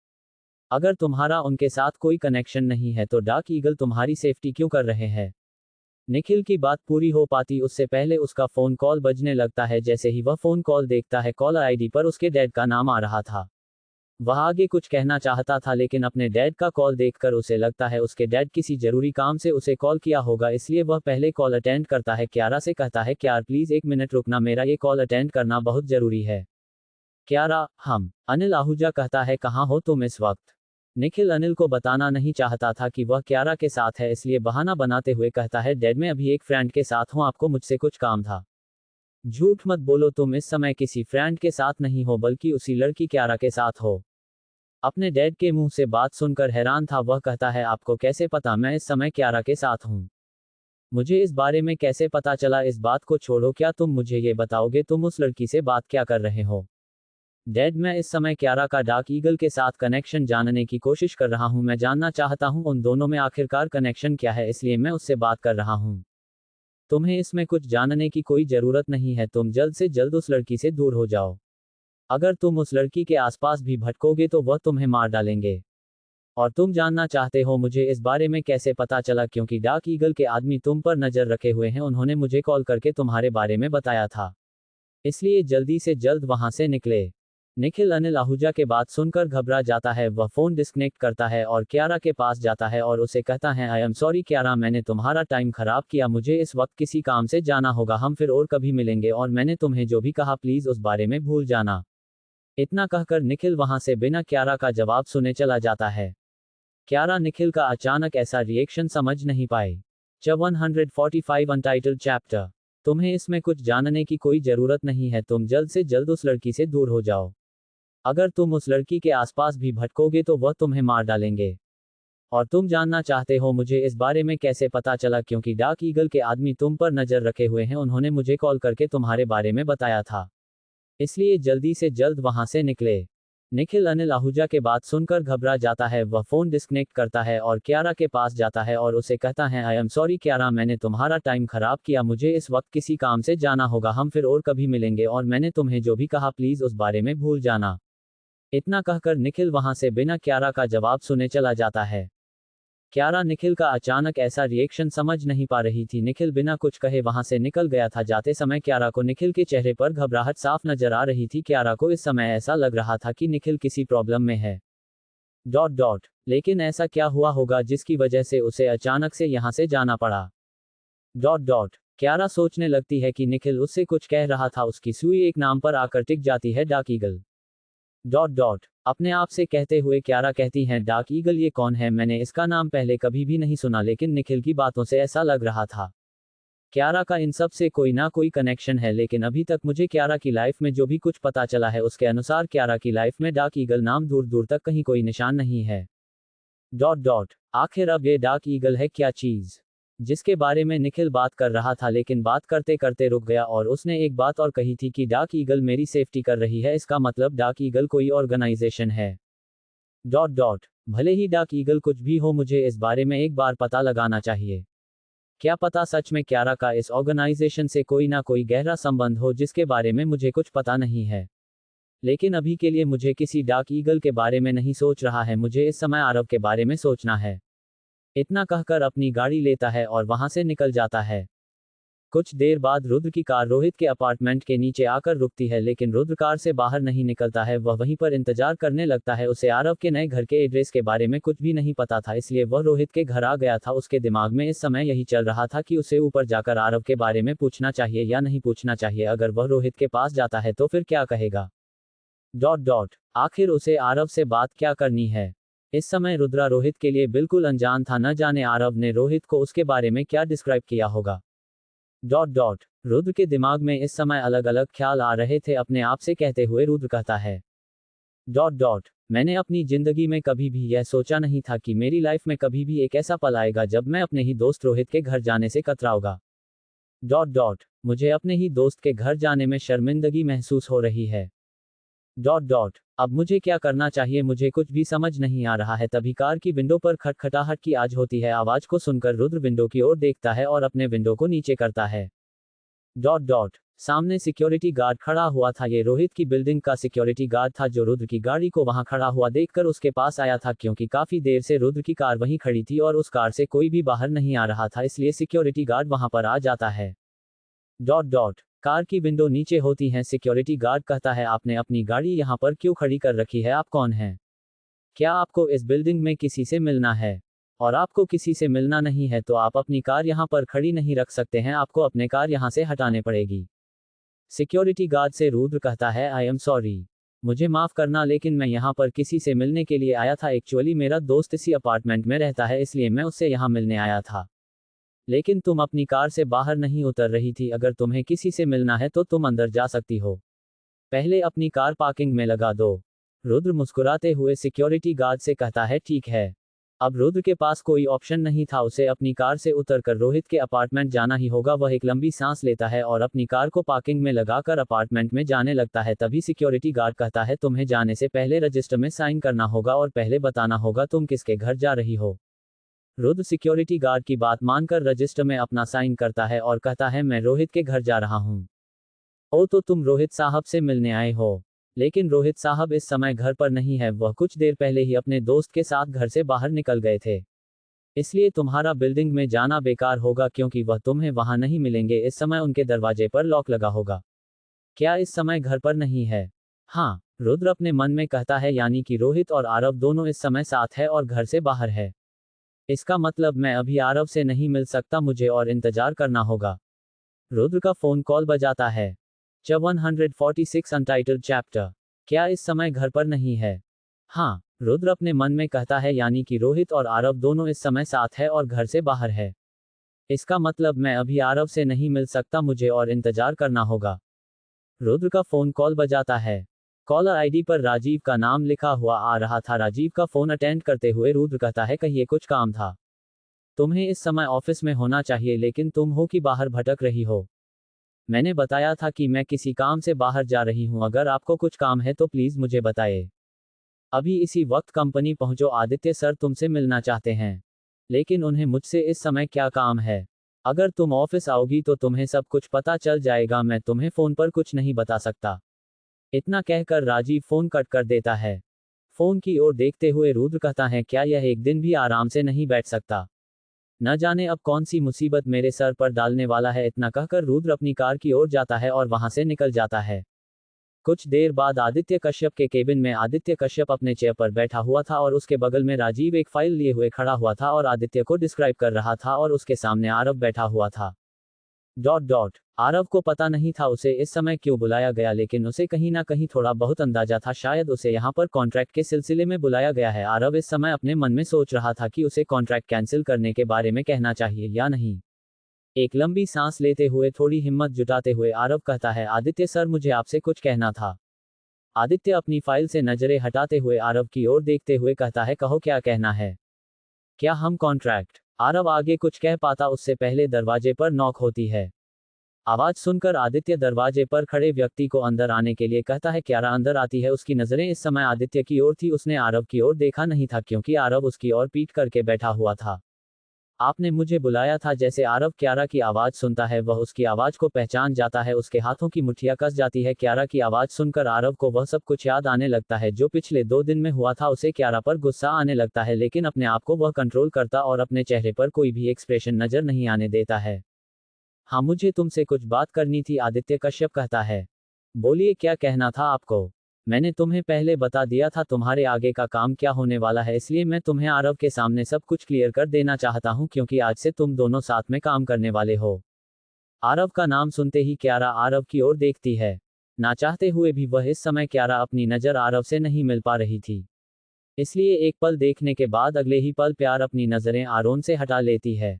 अगर तुम्हारा उनके साथ कोई कनेक्शन नहीं है तो डार्क ईगल तुम्हारी सेफ्टी क्यों कर रहे हैं? निखिल की बात पूरी हो पाती उससे पहले उसका फोन कॉल बजने लगता है। जैसे ही वह फोन कॉल देखता है, कॉलर आईडी पर उसके डैड का नाम आ रहा था। वह आगे कुछ कहना चाहता था, लेकिन अपने डैड का कॉल देखकर उसे लगता है उसके डैड किसी जरूरी काम से उसे कॉल किया होगा, इसलिए वह पहले कॉल अटेंड करता है। क्यारा से कहता है क्यार, प्लीज 1 मिनट रुकना, मेरा ये कॉल अटेंड करना बहुत जरूरी है। क्यारा, हम। अनिल आहूजा कहता है कहाँ हो तुम इस वक्त? निखिल अनिल को बताना नहीं चाहता था कि वह क्यारा के साथ है, इसलिए बहाना बनाते हुए कहता है डैड, मैं अभी एक फ्रेंड के साथ हूँ, आपको मुझसे कुछ काम था। झूठ मत बोलो, तुम इस समय किसी फ्रेंड के साथ नहीं हो बल्कि उसी लड़की क्यारा के साथ हो। अपने डैड के मुंह से बात सुनकर हैरान था। वह कहता है आपको कैसे पता मैं इस समय क्यारा के साथ हूँ? मुझे इस बारे में कैसे पता चला? इस बात को छोड़ो, क्या तुम मुझे ये बताओगे तुम उस लड़की से बात क्या कर रहे हो? डैड, मैं इस समय क्यारा का डार्क ईगल के साथ कनेक्शन जानने की कोशिश कर रहा हूँ। मैं जानना चाहता हूँ उन दोनों में आखिरकार कनेक्शन क्या है, इसलिए मैं उससे बात कर रहा हूँ। तुम्हें इसमें कुछ जानने की कोई जरूरत नहीं है, तुम जल्द से जल्द उस लड़की से दूर हो जाओ। अगर तुम उस लड़की के आसपास भी भटकोगे तो वह तुम्हें मार डालेंगे। और तुम जानना चाहते हो मुझे इस बारे में कैसे पता चला, क्योंकि डार्क ईगल के आदमी तुम पर नजर रखे हुए हैं, उन्होंने मुझे कॉल करके तुम्हारे बारे में बताया था। इसलिए जल्दी से जल्द वहां से निकले। निखिल अनिल आहूजा के बात सुनकर घबरा जाता है। वह फोन डिस्कनेक्ट करता है और क्यारा के पास जाता है और उसे कहता है, आई एम सॉरी क्यारा, मैंने तुम्हारा टाइम खराब किया, मुझे इस वक्त किसी काम से जाना होगा, हम फिर और कभी मिलेंगे, और मैंने तुम्हें जो भी कहा प्लीज उस बारे में भूल जाना। इतना कहकर निखिल वहां से बिना क्यारा का जवाब सुने चला जाता है। क्यारा निखिल का अचानक ऐसा रिएक्शन समझ नहीं पाई। 145 अनटाइटल्ड चैप्टर। तुम्हें इसमें कुछ जानने की कोई जरूरत नहीं है, तुम जल्द से जल्द उस लड़की से दूर हो जाओ। अगर तुम उस लड़की के आसपास भी भटकोगे तो वह तुम्हें मार डालेंगे। और तुम जानना चाहते हो मुझे इस बारे में कैसे पता चला, क्योंकि डार्क ईगल के आदमी तुम पर नजर रखे हुए हैं, उन्होंने मुझे कॉल करके तुम्हारे बारे में बताया था। इसलिए जल्दी से जल्द वहां से निकले। निखिल अनिल आहूजा के बात सुनकर घबरा जाता है। वह फोन डिस्कनेक्ट करता है और क्यारा के पास जाता है और उसे कहता है, आई एम सॉरी क्यारा, मैंने तुम्हारा टाइम खराब किया, मुझे इस वक्त किसी काम से जाना होगा, हम फिर और कभी मिलेंगे, और मैंने तुम्हें जो भी कहा प्लीज उस बारे में भूल जाना। इतना कहकर निखिल वहां से बिना क्यारा का जवाब सुने चला जाता है। क्यारा निखिल का अचानक ऐसा रिएक्शन समझ नहीं पा रही थी। निखिल बिना कुछ कहे वहां से निकल गया था। जाते समय क्यारा को निखिल के चेहरे पर घबराहट साफ नजर आ रही थी। क्यारा को इस समय ऐसा लग रहा था कि निखिल किसी प्रॉब्लम में है। लेकिन ऐसा क्या हुआ होगा जिसकी वजह से उसे अचानक से यहां से जाना पड़ा। क्यारा सोचने लगती है कि निखिल उससे कुछ कह रहा था। उसकी सुई एक नाम पर आकर टिक जाती है, डार्क ईगल। अपने आप से कहते हुए क्यारा कहती हैं, डार्क ईगल ये कौन है, मैंने इसका नाम पहले कभी भी नहीं सुना, लेकिन निखिल की बातों से ऐसा लग रहा था। क्यारा का इन सब से कोई ना कोई कनेक्शन है, लेकिन अभी तक मुझे क्यारा की लाइफ में जो भी कुछ पता चला है उसके अनुसार क्यारा की लाइफ में डार्क ईगल नाम दूर दूर तक कहीं कोई निशान नहीं है। आखिर अब ये डार्क ईगल है क्या चीज जिसके बारे में निखिल बात कर रहा था, लेकिन बात करते करते रुक गया और उसने एक बात और कही थी कि डार्क ईगल मेरी सेफ्टी कर रही है, इसका मतलब डार्क ईगल कोई ऑर्गेनाइजेशन है। भले ही डार्क ईगल कुछ भी हो, मुझे इस बारे में एक बार पता लगाना चाहिए। क्या पता सच में क्यारा का इस ऑर्गेनाइजेशन से कोई ना कोई गहरा संबंध हो जिसके बारे में मुझे कुछ पता नहीं है। लेकिन अभी के लिए मुझे किसी डार्क ईगल के बारे में नहीं सोच रहा है, मुझे इस समय आरव के बारे में सोचना है। इतना कहकर अपनी गाड़ी लेता है और वहां से निकल जाता है। कुछ देर बाद रुद्र की कार रोहित के अपार्टमेंट के नीचे आकर रुकती है, लेकिन रुद्र कार से बाहर नहीं निकलता है। वह वहीं पर इंतजार करने लगता है। उसे आरव के नए घर के एड्रेस के बारे में कुछ भी नहीं पता था, इसलिए वह रोहित के घर आ गया था। उसके दिमाग में इस समय यही चल रहा था कि उसे ऊपर जाकर आरव के बारे में पूछना चाहिए या नहीं पूछना चाहिए। अगर वह रोहित के पास जाता है तो फिर क्या कहेगा। आखिर उसे आरव से बात क्या करनी है। इस समय रुद्रा रोहित के लिए बिल्कुल अनजान था, न जाने आरव ने रोहित को उसके बारे में क्या डिस्क्राइब किया होगा। रुद्र के दिमाग में इस समय अलग अलग ख्याल आ रहे थे। अपने आप से कहते हुए रुद्र कहता है, मैंने अपनी जिंदगी में कभी भी यह सोचा नहीं था कि मेरी लाइफ में कभी भी एक ऐसा पल आएगा जब मैं अपने ही दोस्त रोहित के घर जाने से कतराऊंगा। मुझे अपने ही दोस्त के घर जाने में शर्मिंदगी महसूस हो रही है। अब मुझे क्या करना चाहिए, मुझे कुछ भी समझ नहीं आ रहा है। तभी कार की विंडो पर खटखटाहट की आवाज होती है। आवाज को सुनकर रुद्र विंडो की ओर देखता है और अपने विंडो को नीचे करता है। सामने सिक्योरिटी गार्ड खड़ा हुआ था। ये रोहित की बिल्डिंग का सिक्योरिटी गार्ड था जो रुद्र की गाड़ी को वहां खड़ा हुआ देखकर उसके पास आया था, क्योंकि काफी देर से रुद्र की कार वहीं खड़ी थी और उस कार से कोई भी बाहर नहीं आ रहा था, इसलिए सिक्योरिटी गार्ड वहां पर आ जाता है। कार की विंडो नीचे होती है। सिक्योरिटी गार्ड कहता है, आपने अपनी गाड़ी यहाँ पर क्यों खड़ी कर रखी है, आप कौन हैं? क्या आपको इस बिल्डिंग में किसी से मिलना है? और आपको किसी से मिलना नहीं है तो आप अपनी कार यहाँ पर खड़ी नहीं रख सकते हैं, आपको अपने कार यहाँ से हटाने पड़ेगी। सिक्योरिटी गार्ड से रुद्र कहता है, आई एम सॉरी, मुझे माफ करना, लेकिन मैं यहाँ पर किसी से मिलने के लिए आया था। एक्चुअली मेरा दोस्त इसी अपार्टमेंट में रहता है, इसलिए मैं उससे यहाँ मिलने आया था। लेकिन तुम अपनी कार से बाहर नहीं उतर रही थी। अगर तुम्हें किसी से मिलना है तो तुम अंदर जा सकती हो, पहले अपनी कार पार्किंग में लगा दो। रुद्र मुस्कुराते हुए सिक्योरिटी गार्ड से कहता है, ठीक है। अब रुद्र के पास कोई ऑप्शन नहीं था, उसे अपनी कार से उतरकर रोहित के अपार्टमेंट जाना ही होगा। वह एक लंबी सांस लेता है और अपनी कार को पार्किंग में लगाकर अपार्टमेंट में जाने लगता है। तभी सिक्योरिटी गार्ड कहता है, तुम्हें जाने से पहले रजिस्टर में साइन करना होगा और पहले बताना होगा तुम किसके घर जा रही हो। रुद्र सिक्योरिटी गार्ड की बात मानकर रजिस्टर में अपना साइन करता है और कहता है, मैं रोहित के घर जा रहा हूँ। ओ, तो तुम रोहित साहब से मिलने आए हो। लेकिन रोहित साहब इस समय घर पर नहीं है, वह कुछ देर पहले ही अपने दोस्त के साथ घर से बाहर निकल गए थे। इसलिए तुम्हारा बिल्डिंग में जाना बेकार होगा क्योंकि वह तुम्हें वहां नहीं मिलेंगे। इस समय उनके दरवाजे पर लॉक लगा होगा। क्या इस समय घर पर नहीं है? हाँ, रुद्र अपने मन में कहता है, यानी कि रोहित और आरव दोनों इस समय साथ है और घर से बाहर है। इसका मतलब मैं अभी आरव से नहीं मिल सकता, मुझे और इंतजार करना होगा। रुद्र का फोन कॉल बजाता है। 146 अनटाइटल्ड चैप्टर। क्या इस समय घर पर नहीं है? हाँ, रुद्र अपने मन में कहता है, यानी कि रोहित और आरव दोनों इस समय साथ है और घर से बाहर है। इसका मतलब मैं अभी आरव से नहीं मिल सकता, मुझे और इंतजार करना होगा। रुद्र का फोन कॉल बजाता है। कॉलर आईडी पर राजीव का नाम लिखा हुआ आ रहा था। राजीव का फोन अटेंड करते हुए रुद्र कहता है, कहिए, कुछ काम था? तुम्हें इस समय ऑफिस में होना चाहिए लेकिन तुम हो कि बाहर भटक रही हो। मैंने बताया था कि मैं किसी काम से बाहर जा रही हूं, अगर आपको कुछ काम है तो प्लीज मुझे बताइए। अभी इसी वक्त कंपनी पहुंचो, आदित्य सर तुमसे मिलना चाहते हैं। लेकिन उन्हें मुझसे इस समय क्या काम है? अगर तुम ऑफिस आओगी तो तुम्हें सब कुछ पता चल जाएगा, मैं तुम्हें फोन पर कुछ नहीं बता सकता। इतना कहकर राजीव फोन कट कर देता है। फोन की ओर देखते हुए रुद्र कहता है, क्या यह एक दिन भी आराम से नहीं बैठ सकता? न जाने अब कौन सी मुसीबत मेरे सर पर डालने वाला है। इतना कहकर रुद्र अपनी कार की ओर जाता है और वहां से निकल जाता है। कुछ देर बाद आदित्य कश्यप के केबिन में आदित्य कश्यप अपने चेयर पर बैठा हुआ था और उसके बगल में राजीव एक फाइल लिए हुए खड़ा हुआ था और आदित्य को डिस्क्राइब कर रहा था और उसके सामने आरव बैठा हुआ था। आरव को पता नहीं था उसे इस समय क्यों बुलाया गया, लेकिन उसे कहीं ना कहीं थोड़ा बहुत अंदाजा था, शायद उसे यहाँ पर कॉन्ट्रैक्ट के सिलसिले में बुलाया गया है। आरव इस समय अपने मन में सोच रहा था कि उसे कॉन्ट्रैक्ट कैंसिल करने के बारे में कहना चाहिए या नहीं। एक लंबी सांस लेते हुए, थोड़ी हिम्मत जुटाते हुए आरव कहता है, आदित्य सर मुझे आपसे कुछ कहना था। आदित्य अपनी फाइल से नजरें हटाते हुए आरव की ओर देखते हुए कहता है, कहो क्या कहना है? क्या हम कॉन्ट्रैक्ट? आरव आगे कुछ कह पाता उससे पहले दरवाजे पर नॉक होती है। आवाज सुनकर आदित्य दरवाजे पर खड़े व्यक्ति को अंदर आने के लिए कहता है। क्यारा अंदर आती है। उसकी नजरें इस समय आदित्य की ओर थी। उसने आरव की ओर देखा नहीं था क्योंकि आरव उसकी ओर पीठ करके बैठा हुआ था। आपने मुझे बुलाया था? जैसे आरव क्यारा की आवाज सुनता है, वह उसकी आवाज को पहचान जाता है। उसके हाथों की मुट्ठियां कस जाती है। क्यारा की आवाज सुनकर आरव को वह सब कुछ याद आने लगता है जो पिछले 2 दिन में हुआ था। उसे क्यारा पर गुस्सा आने लगता है, लेकिन अपने आप को वह कंट्रोल करता और अपने चेहरे पर कोई भी एक्सप्रेशन नजर नहीं आने देता है। हाँ, मुझे तुमसे कुछ बात करनी थी, आदित्य कश्यप कहता है। बोलिए, क्या कहना था आपको? मैंने तुम्हें पहले बता दिया था तुम्हारे आगे का काम क्या होने वाला है, इसलिए मैं तुम्हें आरव के सामने सब कुछ क्लियर कर देना चाहता हूं क्योंकि आज से तुम दोनों साथ में काम करने वाले हो। आरव का नाम सुनते ही क्यारा आरव की ओर देखती है। ना चाहते हुए भी वह इस समय क्यारा अपनी नजर आरव से नहीं मिल पा रही थी, इसलिए एक पल देखने के बाद अगले ही पल प्यार अपनी नजरें आरोन से हटा लेती है।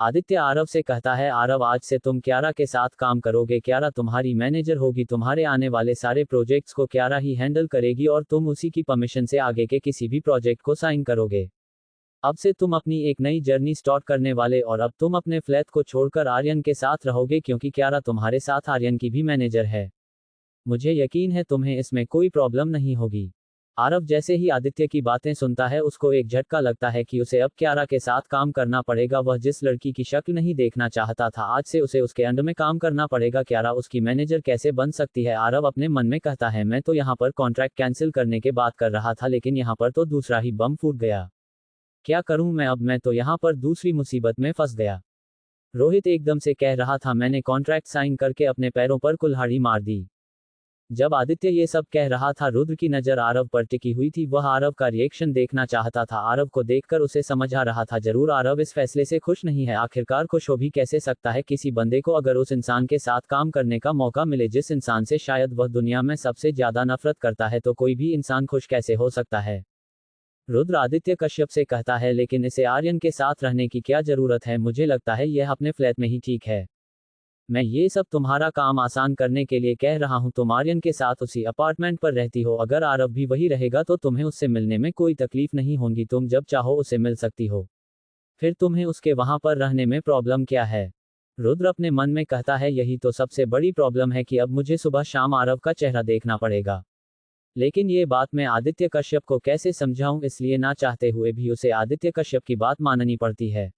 आदित्य आरव से कहता है, आरव आज से तुम क्यारा के साथ काम करोगे। क्यारा तुम्हारी मैनेजर होगी। तुम्हारे आने वाले सारे प्रोजेक्ट्स को क्यारा ही हैंडल करेगी और तुम उसी की परमिशन से आगे के किसी भी प्रोजेक्ट को साइन करोगे। अब से तुम अपनी एक नई जर्नी स्टार्ट करने वाले और अब तुम अपने फ्लैट को छोड़कर आर्यन के साथ रहोगे क्योंकि क्यारा तुम्हारे साथ आर्यन की भी मैनेजर है। मुझे यकीन है तुम्हें इसमें कोई प्रॉब्लम नहीं होगी। आरव जैसे ही आदित्य की बातें सुनता है, उसको एक झटका लगता है कि उसे अब क्यारा के साथ काम करना पड़ेगा। वह जिस लड़की की शक्ल नहीं देखना चाहता था, आज से उसे उसके अंडर में काम करना पड़ेगा। क्यारा उसकी मैनेजर कैसे बन सकती है? आरव अपने मन में कहता है, मैं तो यहाँ पर कॉन्ट्रैक्ट कैंसिल करने के बात कर रहा था, लेकिन यहाँ पर तो दूसरा ही बम फूट गया। क्या करूं मैं अब? मैं तो यहाँ पर दूसरी मुसीबत में फंस गया। रोहित एकदम से कह रहा था, मैंने कॉन्ट्रैक्ट साइन करके अपने पैरों पर कुल्हाड़ी मार दी। जब आदित्य ये सब कह रहा था, रुद्र की नजर आरव पर टिकी हुई थी। वह आरव का रिएक्शन देखना चाहता था। आरव को देखकर उसे समझ आ रहा था, जरूर आरव इस फैसले से खुश नहीं है। आखिरकार खुश हो भी कैसे सकता है किसी बंदे को अगर उस इंसान के साथ काम करने का मौका मिले जिस इंसान से शायद वह दुनिया में सबसे ज्यादा नफरत करता है, तो कोई भी इंसान खुश कैसे हो सकता है? रुद्र आदित्य कश्यप से कहता है, लेकिन इसे आर्यन के साथ रहने की क्या जरूरत है? मुझे लगता है यह अपने फ्लैट में ही ठीक है। मैं ये सब तुम्हारा काम आसान करने के लिए कह रहा हूँ। तुम आर्यन के साथ उसी अपार्टमेंट पर रहती हो, अगर आरव भी वही रहेगा तो तुम्हें उससे मिलने में कोई तकलीफ नहीं होगी, तुम जब चाहो उसे मिल सकती हो। फिर तुम्हें उसके वहां पर रहने में प्रॉब्लम क्या है? रुद्र अपने मन में कहता है, यही तो सबसे बड़ी प्रॉब्लम है कि अब मुझे सुबह शाम आरव का चेहरा देखना पड़ेगा। लेकिन ये बात मैं आदित्य कश्यप को कैसे समझाऊं, इसलिए ना चाहते हुए भी उसे आदित्य कश्यप की बात माननी पड़ती है।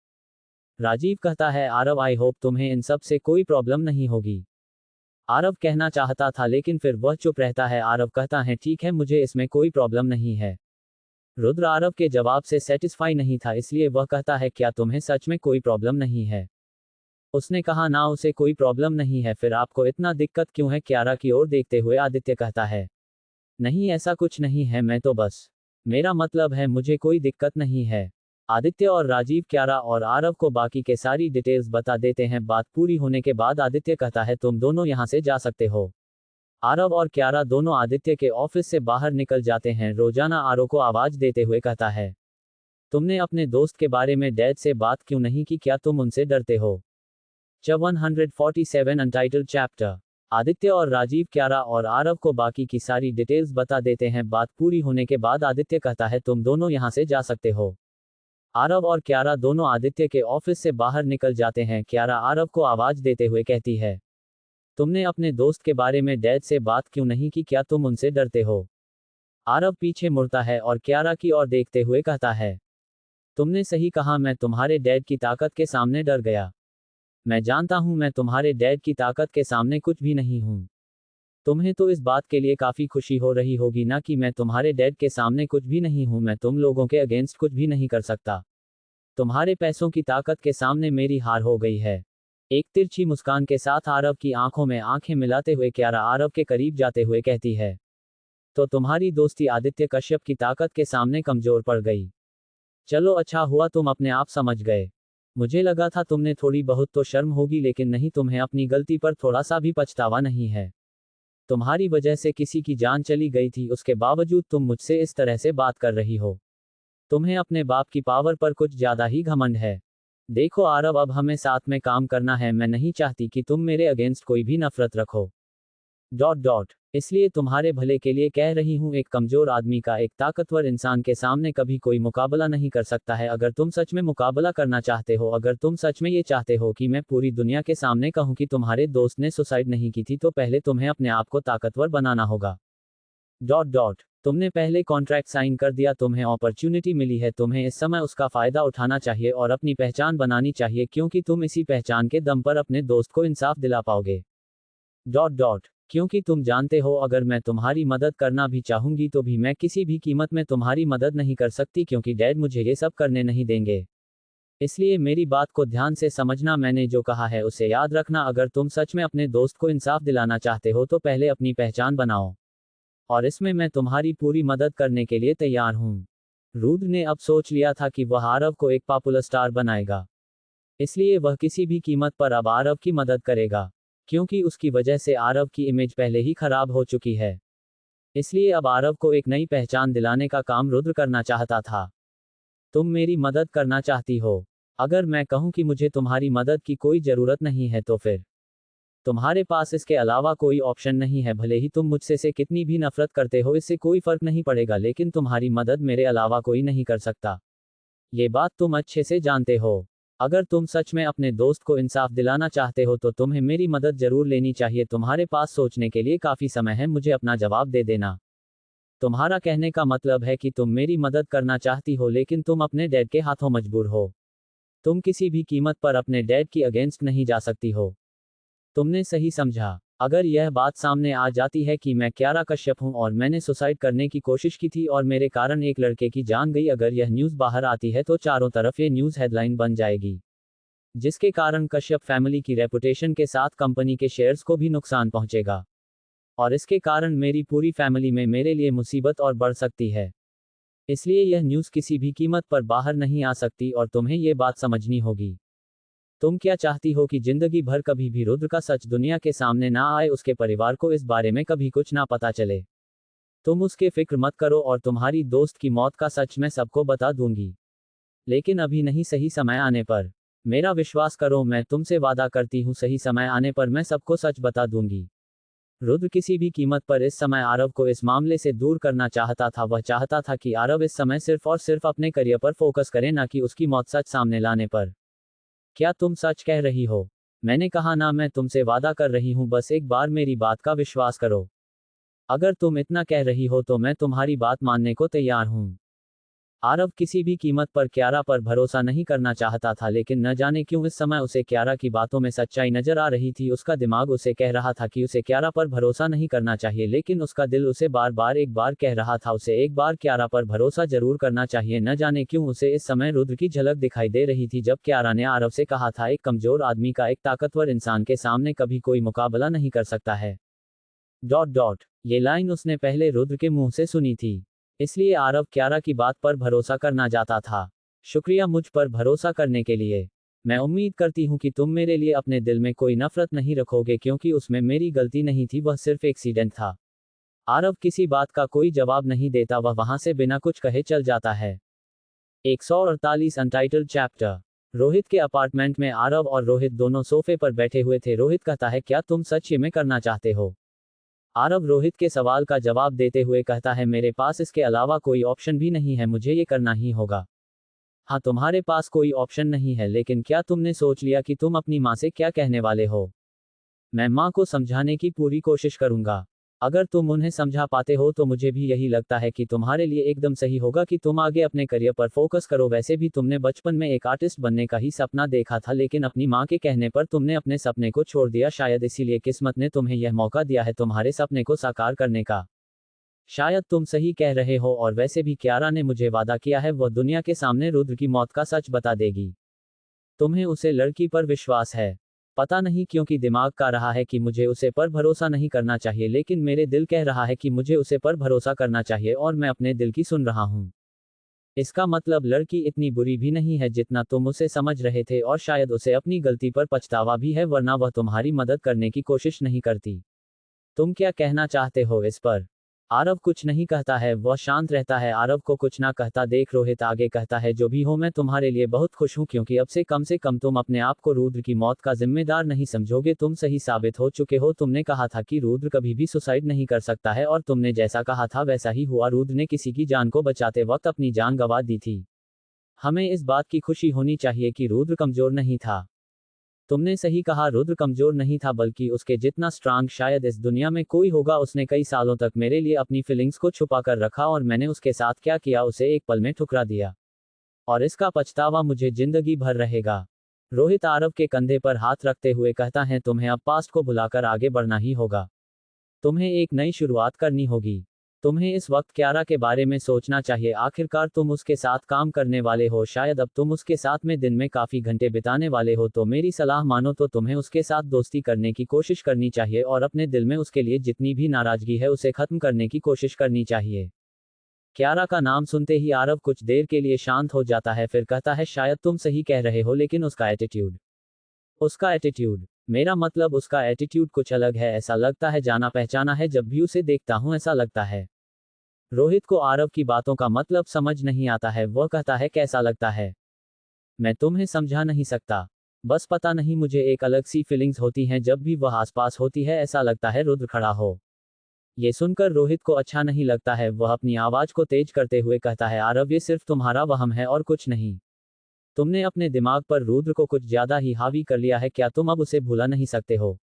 राजीव कहता है, आरव आई होप तुम्हें इन सब से कोई प्रॉब्लम नहीं होगी। आरव कहना चाहता था लेकिन फिर वह चुप रहता है। आरव कहता है, ठीक है, मुझे इसमें कोई प्रॉब्लम नहीं है। रुद्र आरव के जवाब से सेटिस्फाई नहीं था, इसलिए वह कहता है, क्या तुम्हें सच में कोई प्रॉब्लम नहीं है? उसने कहा, ना उसे कोई प्रॉब्लम नहीं है, फिर आपको इतना दिक्कत क्यों है? क्यारा की ओर देखते हुए आदित्य कहता है, नहीं ऐसा कुछ नहीं है, मैं तो बस, मेरा मतलब है मुझे कोई दिक्कत नहीं है। आदित्य और राजीव क्यारा और आरव को बाकी के सारी डिटेल्स बता देते हैं। बात पूरी होने के बाद आदित्य कहता है, तुम दोनों यहाँ से जा सकते हो। आरव और क्यारा दोनों आदित्य के ऑफिस से बाहर निकल जाते हैं। रोजाना आरव को आवाज देते हुए कहता है, तुमने अपने दोस्त के बारे में डैड से बात क्यों नहीं की? क्या तुम उनसे डरते हो? 147 अनटाइटल्ड चैप्टर। आदित्य और राजीव क्यारा और आरव को बाकी की सारी डिटेल्स बता देते हैं। बात पूरी होने के बाद आदित्य कहता है, तुम दोनों यहाँ से जा सकते हो। आरव और क्यारा दोनों आदित्य के ऑफिस से बाहर निकल जाते हैं। क्यारा आरव को आवाज देते हुए कहती है, तुमने अपने दोस्त के बारे में डैड से बात क्यों नहीं की? क्या तुम उनसे डरते हो? आरव पीछे मुड़ता है और क्यारा की ओर देखते हुए कहता है, तुमने सही कहा, मैं तुम्हारे डैड की ताकत के सामने डर गया। मैं जानता हूं मैं तुम्हारे डैड की ताकत के सामने कुछ भी नहीं हूं। तुम्हें तो इस बात के लिए काफी खुशी हो रही होगी ना कि मैं तुम्हारे डैड के सामने कुछ भी नहीं हूं। मैं तुम लोगों के अगेंस्ट कुछ भी नहीं कर सकता। तुम्हारे पैसों की ताकत के सामने मेरी हार हो गई है। एक तिरछी मुस्कान के साथ आरव की आंखों में आंखें मिलाते हुए क्यारा आरव के करीब जाते हुए कहती है, तो तुम्हारी दोस्ती आदित्य कश्यप की ताकत के सामने कमजोर पड़ गई। चलो अच्छा हुआ तुम अपने आप समझ गए। मुझे लगा था तुमने थोड़ी बहुत तो शर्म होगी, लेकिन नहीं, तुम्हें अपनी गलती पर थोड़ा सा भी पछतावा नहीं है। तुम्हारी वजह से किसी की जान चली गई थी, उसके बावजूद तुम मुझसे इस तरह से बात कर रही हो। तुम्हें अपने बाप की पावर पर कुछ ज्यादा ही घमंड है। देखो आरव, अब हमें साथ में काम करना है। मैं नहीं चाहती कि तुम मेरे अगेंस्ट कोई भी नफरत रखो। इसलिए तुम्हारे भले के लिए कह रही हूं, एक कमजोर आदमी का एक ताकतवर इंसान के सामने कभी कोई मुकाबला नहीं कर सकता है। अगर तुम सच में मुकाबला करना चाहते हो, अगर तुम सच में ये चाहते हो कि मैं पूरी दुनिया के सामने कहूं कि तुम्हारे दोस्त ने सुसाइड नहीं की थी, तो पहले तुम्हें अपने आप को ताकतवर बनाना होगा। तुमने पहले कॉन्ट्रैक्ट साइन कर दिया, तुम्हें अपॉर्चुनिटी मिली है, तुम्हें इस समय उसका फायदा उठाना चाहिए और अपनी पहचान बनानी चाहिए, क्योंकि तुम इसी पहचान के दम पर अपने दोस्त को इंसाफ दिला पाओगे। क्योंकि तुम जानते हो, अगर मैं तुम्हारी मदद करना भी चाहूंगी तो भी मैं किसी भी कीमत में तुम्हारी मदद नहीं कर सकती, क्योंकि डैड मुझे ये सब करने नहीं देंगे। इसलिए मेरी बात को ध्यान से समझना, मैंने जो कहा है उसे याद रखना। अगर तुम सच में अपने दोस्त को इंसाफ दिलाना चाहते हो तो पहले अपनी पहचान बनाओ, और इसमें मैं तुम्हारी पूरी मदद करने के लिए तैयार हूँ। रुद्र ने अब सोच लिया था कि वह आरव को एक पॉपुलर स्टार बनाएगा, इसलिए वह किसी भी कीमत पर अब आरव की मदद करेगा, क्योंकि उसकी वजह से आरव की इमेज पहले ही खराब हो चुकी है। इसलिए अब आरव को एक नई पहचान दिलाने का काम रुद्र करना चाहता था। तुम मेरी मदद करना चाहती हो? अगर मैं कहूं कि मुझे तुम्हारी मदद की कोई जरूरत नहीं है, तो फिर तुम्हारे पास इसके अलावा कोई ऑप्शन नहीं है। भले ही तुम मुझसे से कितनी भी नफरत करते हो, इससे कोई फर्क नहीं पड़ेगा, लेकिन तुम्हारी मदद मेरे अलावा कोई नहीं कर सकता। ये बात तुम अच्छे से जानते हो। अगर तुम सच में अपने दोस्त को इंसाफ दिलाना चाहते हो तो तुम्हें मेरी मदद जरूर लेनी चाहिए। तुम्हारे पास सोचने के लिए काफी समय है, मुझे अपना जवाब दे देना। तुम्हारा कहने का मतलब है कि तुम मेरी मदद करना चाहती हो, लेकिन तुम अपने डैड के हाथों मजबूर हो। तुम किसी भी कीमत पर अपने डैड की अगेंस्ट नहीं जा सकती हो। तुमने सही समझा। अगर यह बात सामने आ जाती है कि मैं क्यारा कश्यप हूं और मैंने सुसाइड करने की कोशिश की थी और मेरे कारण एक लड़के की जान गई, अगर यह न्यूज़ बाहर आती है तो चारों तरफ ये न्यूज़ हेडलाइन बन जाएगी, जिसके कारण कश्यप फैमिली की रेपुटेशन के साथ कंपनी के शेयर्स को भी नुकसान पहुंचेगा, और इसके कारण मेरी पूरी फैमिली में मेरे लिए मुसीबत और बढ़ सकती है। इसलिए यह न्यूज़ किसी भी कीमत पर बाहर नहीं आ सकती, और तुम्हें ये बात समझनी होगी। तुम क्या चाहती हो कि जिंदगी भर कभी भी रुद्र का सच दुनिया के सामने ना आए, उसके परिवार को इस बारे में कभी कुछ ना पता चले? तुम उसके फिक्र मत करो, और तुम्हारी दोस्त की मौत का सच मैं सबको बता दूंगी, लेकिन अभी नहीं, सही समय आने पर। मेरा विश्वास करो, मैं तुमसे वादा करती हूँ सही समय आने पर मैं सबको सच बता दूंगी। रुद्र किसी भी कीमत पर इस समय आरव को इस मामले से दूर करना चाहता था। वह चाहता था कि आरव इस समय सिर्फ और सिर्फ अपने करियर पर फोकस करे, ना कि उसकी मौत सच सामने लाने पर। क्या तुम सच कह रही हो? मैंने कहा ना, मैं तुमसे वादा कर रही हूँ, बस एक बार मेरी बात का विश्वास करो। अगर तुम इतना कह रही हो तो मैं तुम्हारी बात मानने को तैयार हूँ। आरव किसी भी कीमत पर क्यारा पर भरोसा नहीं करना चाहता था, लेकिन न जाने क्यों इस समय उसे क्यारा की बातों में सच्चाई नजर आ रही थी। उसका दिमाग उसे कह रहा था कि उसे क्यारा पर भरोसा नहीं करना चाहिए, लेकिन उसका दिल उसे बार बार एक बार कह रहा था उसे एक बार क्यारा पर भरोसा जरूर करना चाहिए। न जाने क्यों उसे इस समय रुद्र की झलक दिखाई दे रही थी जब क्यारा ने आरव से कहा था, एक कमजोर आदमी का एक ताकतवर इंसान के सामने कभी कोई मुकाबला नहीं कर सकता है। ये लाइन उसने पहले रुद्र के मुंह से सुनी थी, इसलिए आरव क्यारा की बात पर भरोसा करना चाहता था। शुक्रिया मुझ पर भरोसा करने के लिए। मैं उम्मीद करती हूँ कि तुम मेरे लिए अपने दिल में कोई नफरत नहीं रखोगे, क्योंकि उसमें मेरी गलती नहीं थी, वह सिर्फ एक्सीडेंट था। आरव किसी बात का कोई जवाब नहीं देता, वह वहां से बिना कुछ कहे चल जाता है। 148 अनटाइटल्ड चैप्टर। रोहित के अपार्टमेंट में आरव और रोहित दोनों सोफे पर बैठे हुए थे। रोहित कहता है, क्या तुम सच में करना चाहते हो? आरव रोहित के सवाल का जवाब देते हुए कहता है, मेरे पास इसके अलावा कोई ऑप्शन भी नहीं है, मुझे ये करना ही होगा। हाँ, तुम्हारे पास कोई ऑप्शन नहीं है, लेकिन क्या तुमने सोच लिया कि तुम अपनी माँ से क्या कहने वाले हो? मैं माँ को समझाने की पूरी कोशिश करूंगा। अगर तुम उन्हें समझा पाते हो तो मुझे भी यही लगता है कि तुम्हारे लिए एकदम सही होगा कि तुम आगे अपने करियर पर फोकस करो। वैसे भी तुमने बचपन में एक आर्टिस्ट बनने का ही सपना देखा था, लेकिन अपनी माँ के कहने पर तुमने अपने सपने को छोड़ दिया। शायद इसीलिए किस्मत ने तुम्हें यह मौका दिया है तुम्हारे सपने को साकार करने का। शायद तुम सही कह रहे हो, और वैसे भी क्यारा ने मुझे वादा किया है वह दुनिया के सामने रुद्र की मौत का सच बता देगी। तुम्हें उसे लड़की पर विश्वास है। पता नहीं क्योंकि दिमाग का रहा है कि मुझे उसे पर भरोसा नहीं करना चाहिए, लेकिन मेरे दिल कह रहा है कि मुझे उसे पर भरोसा करना चाहिए, और मैं अपने दिल की सुन रहा हूँ। इसका मतलब लड़की इतनी बुरी भी नहीं है जितना तुम उसे समझ रहे थे, और शायद उसे अपनी गलती पर पछतावा भी है, वरना वह तुम्हारी मदद करने की कोशिश नहीं करती। तुम क्या कहना चाहते हो इस पर? आरव कुछ नहीं कहता है, वह शांत रहता है। आरव को कुछ ना कहता देख रोहित आगे कहता है, जो भी हो मैं तुम्हारे लिए बहुत खुश हूं, क्योंकि अब से कम तुम अपने आप को रुद्र की मौत का जिम्मेदार नहीं समझोगे। तुम सही साबित हो चुके हो। तुमने कहा था कि रुद्र कभी भी सुसाइड नहीं कर सकता है, और तुमने जैसा कहा था वैसा ही हुआ। रुद्र ने किसी की जान को बचाते वक्त अपनी जान गंवा दी थी। हमें इस बात की खुशी होनी चाहिए कि रुद्र कमजोर नहीं था। तुमने सही कहा, रुद्र कमजोर नहीं था, बल्कि उसके जितना स्ट्रांग शायद इस दुनिया में कोई होगा। उसने कई सालों तक मेरे लिए अपनी फीलिंग्स को छुपा कर रखा, और मैंने उसके साथ क्या किया उसे एक पल में ठुकरा दिया, और इसका पछतावा मुझे जिंदगी भर रहेगा। रोहित आरव के कंधे पर हाथ रखते हुए कहता है, तुम्हें अब पास्ट को भुलाकर आगे बढ़ना ही होगा। तुम्हें एक नई शुरुआत करनी होगी। तुम्हें इस वक्त क्यारा के बारे में सोचना चाहिए। आखिरकार तुम उसके साथ काम करने वाले हो, शायद अब तुम उसके साथ में दिन में काफी घंटे बिताने वाले हो। तो मेरी सलाह मानो तो तुम्हें उसके साथ दोस्ती करने की कोशिश करनी चाहिए, और अपने दिल में उसके लिए जितनी भी नाराजगी है उसे खत्म करने की कोशिश करनी चाहिए। क्यारा का नाम सुनते ही आरव कुछ देर के लिए शांत हो जाता है, फिर कहता है, शायद तुम सही कह रहे हो, लेकिन उसका एटीट्यूड, मेरा मतलब उसका एटीट्यूड कुछ अलग है। ऐसा लगता है जाना पहचाना है। जब भी उसे देखता हूं ऐसा लगता है। रोहित को आरव की बातों का मतलब समझ नहीं आता है। वह कहता है, कैसा लगता है? मैं तुम्हें समझा नहीं सकता। बस पता नहीं, मुझे एक अलग सी फीलिंग्स होती हैं जब भी वह आसपास होती है। ऐसा लगता है रुद्र खड़ा हो। ये सुनकर रोहित को अच्छा नहीं लगता है। वह अपनी आवाज को तेज करते हुए कहता है, आरव ये सिर्फ तुम्हारा वहम है और कुछ नहीं। तुमने अपने दिमाग पर रुद्र को कुछ ज्यादा ही हावी कर लिया है। क्या तुम अब उसे भुला नहीं सकते हो?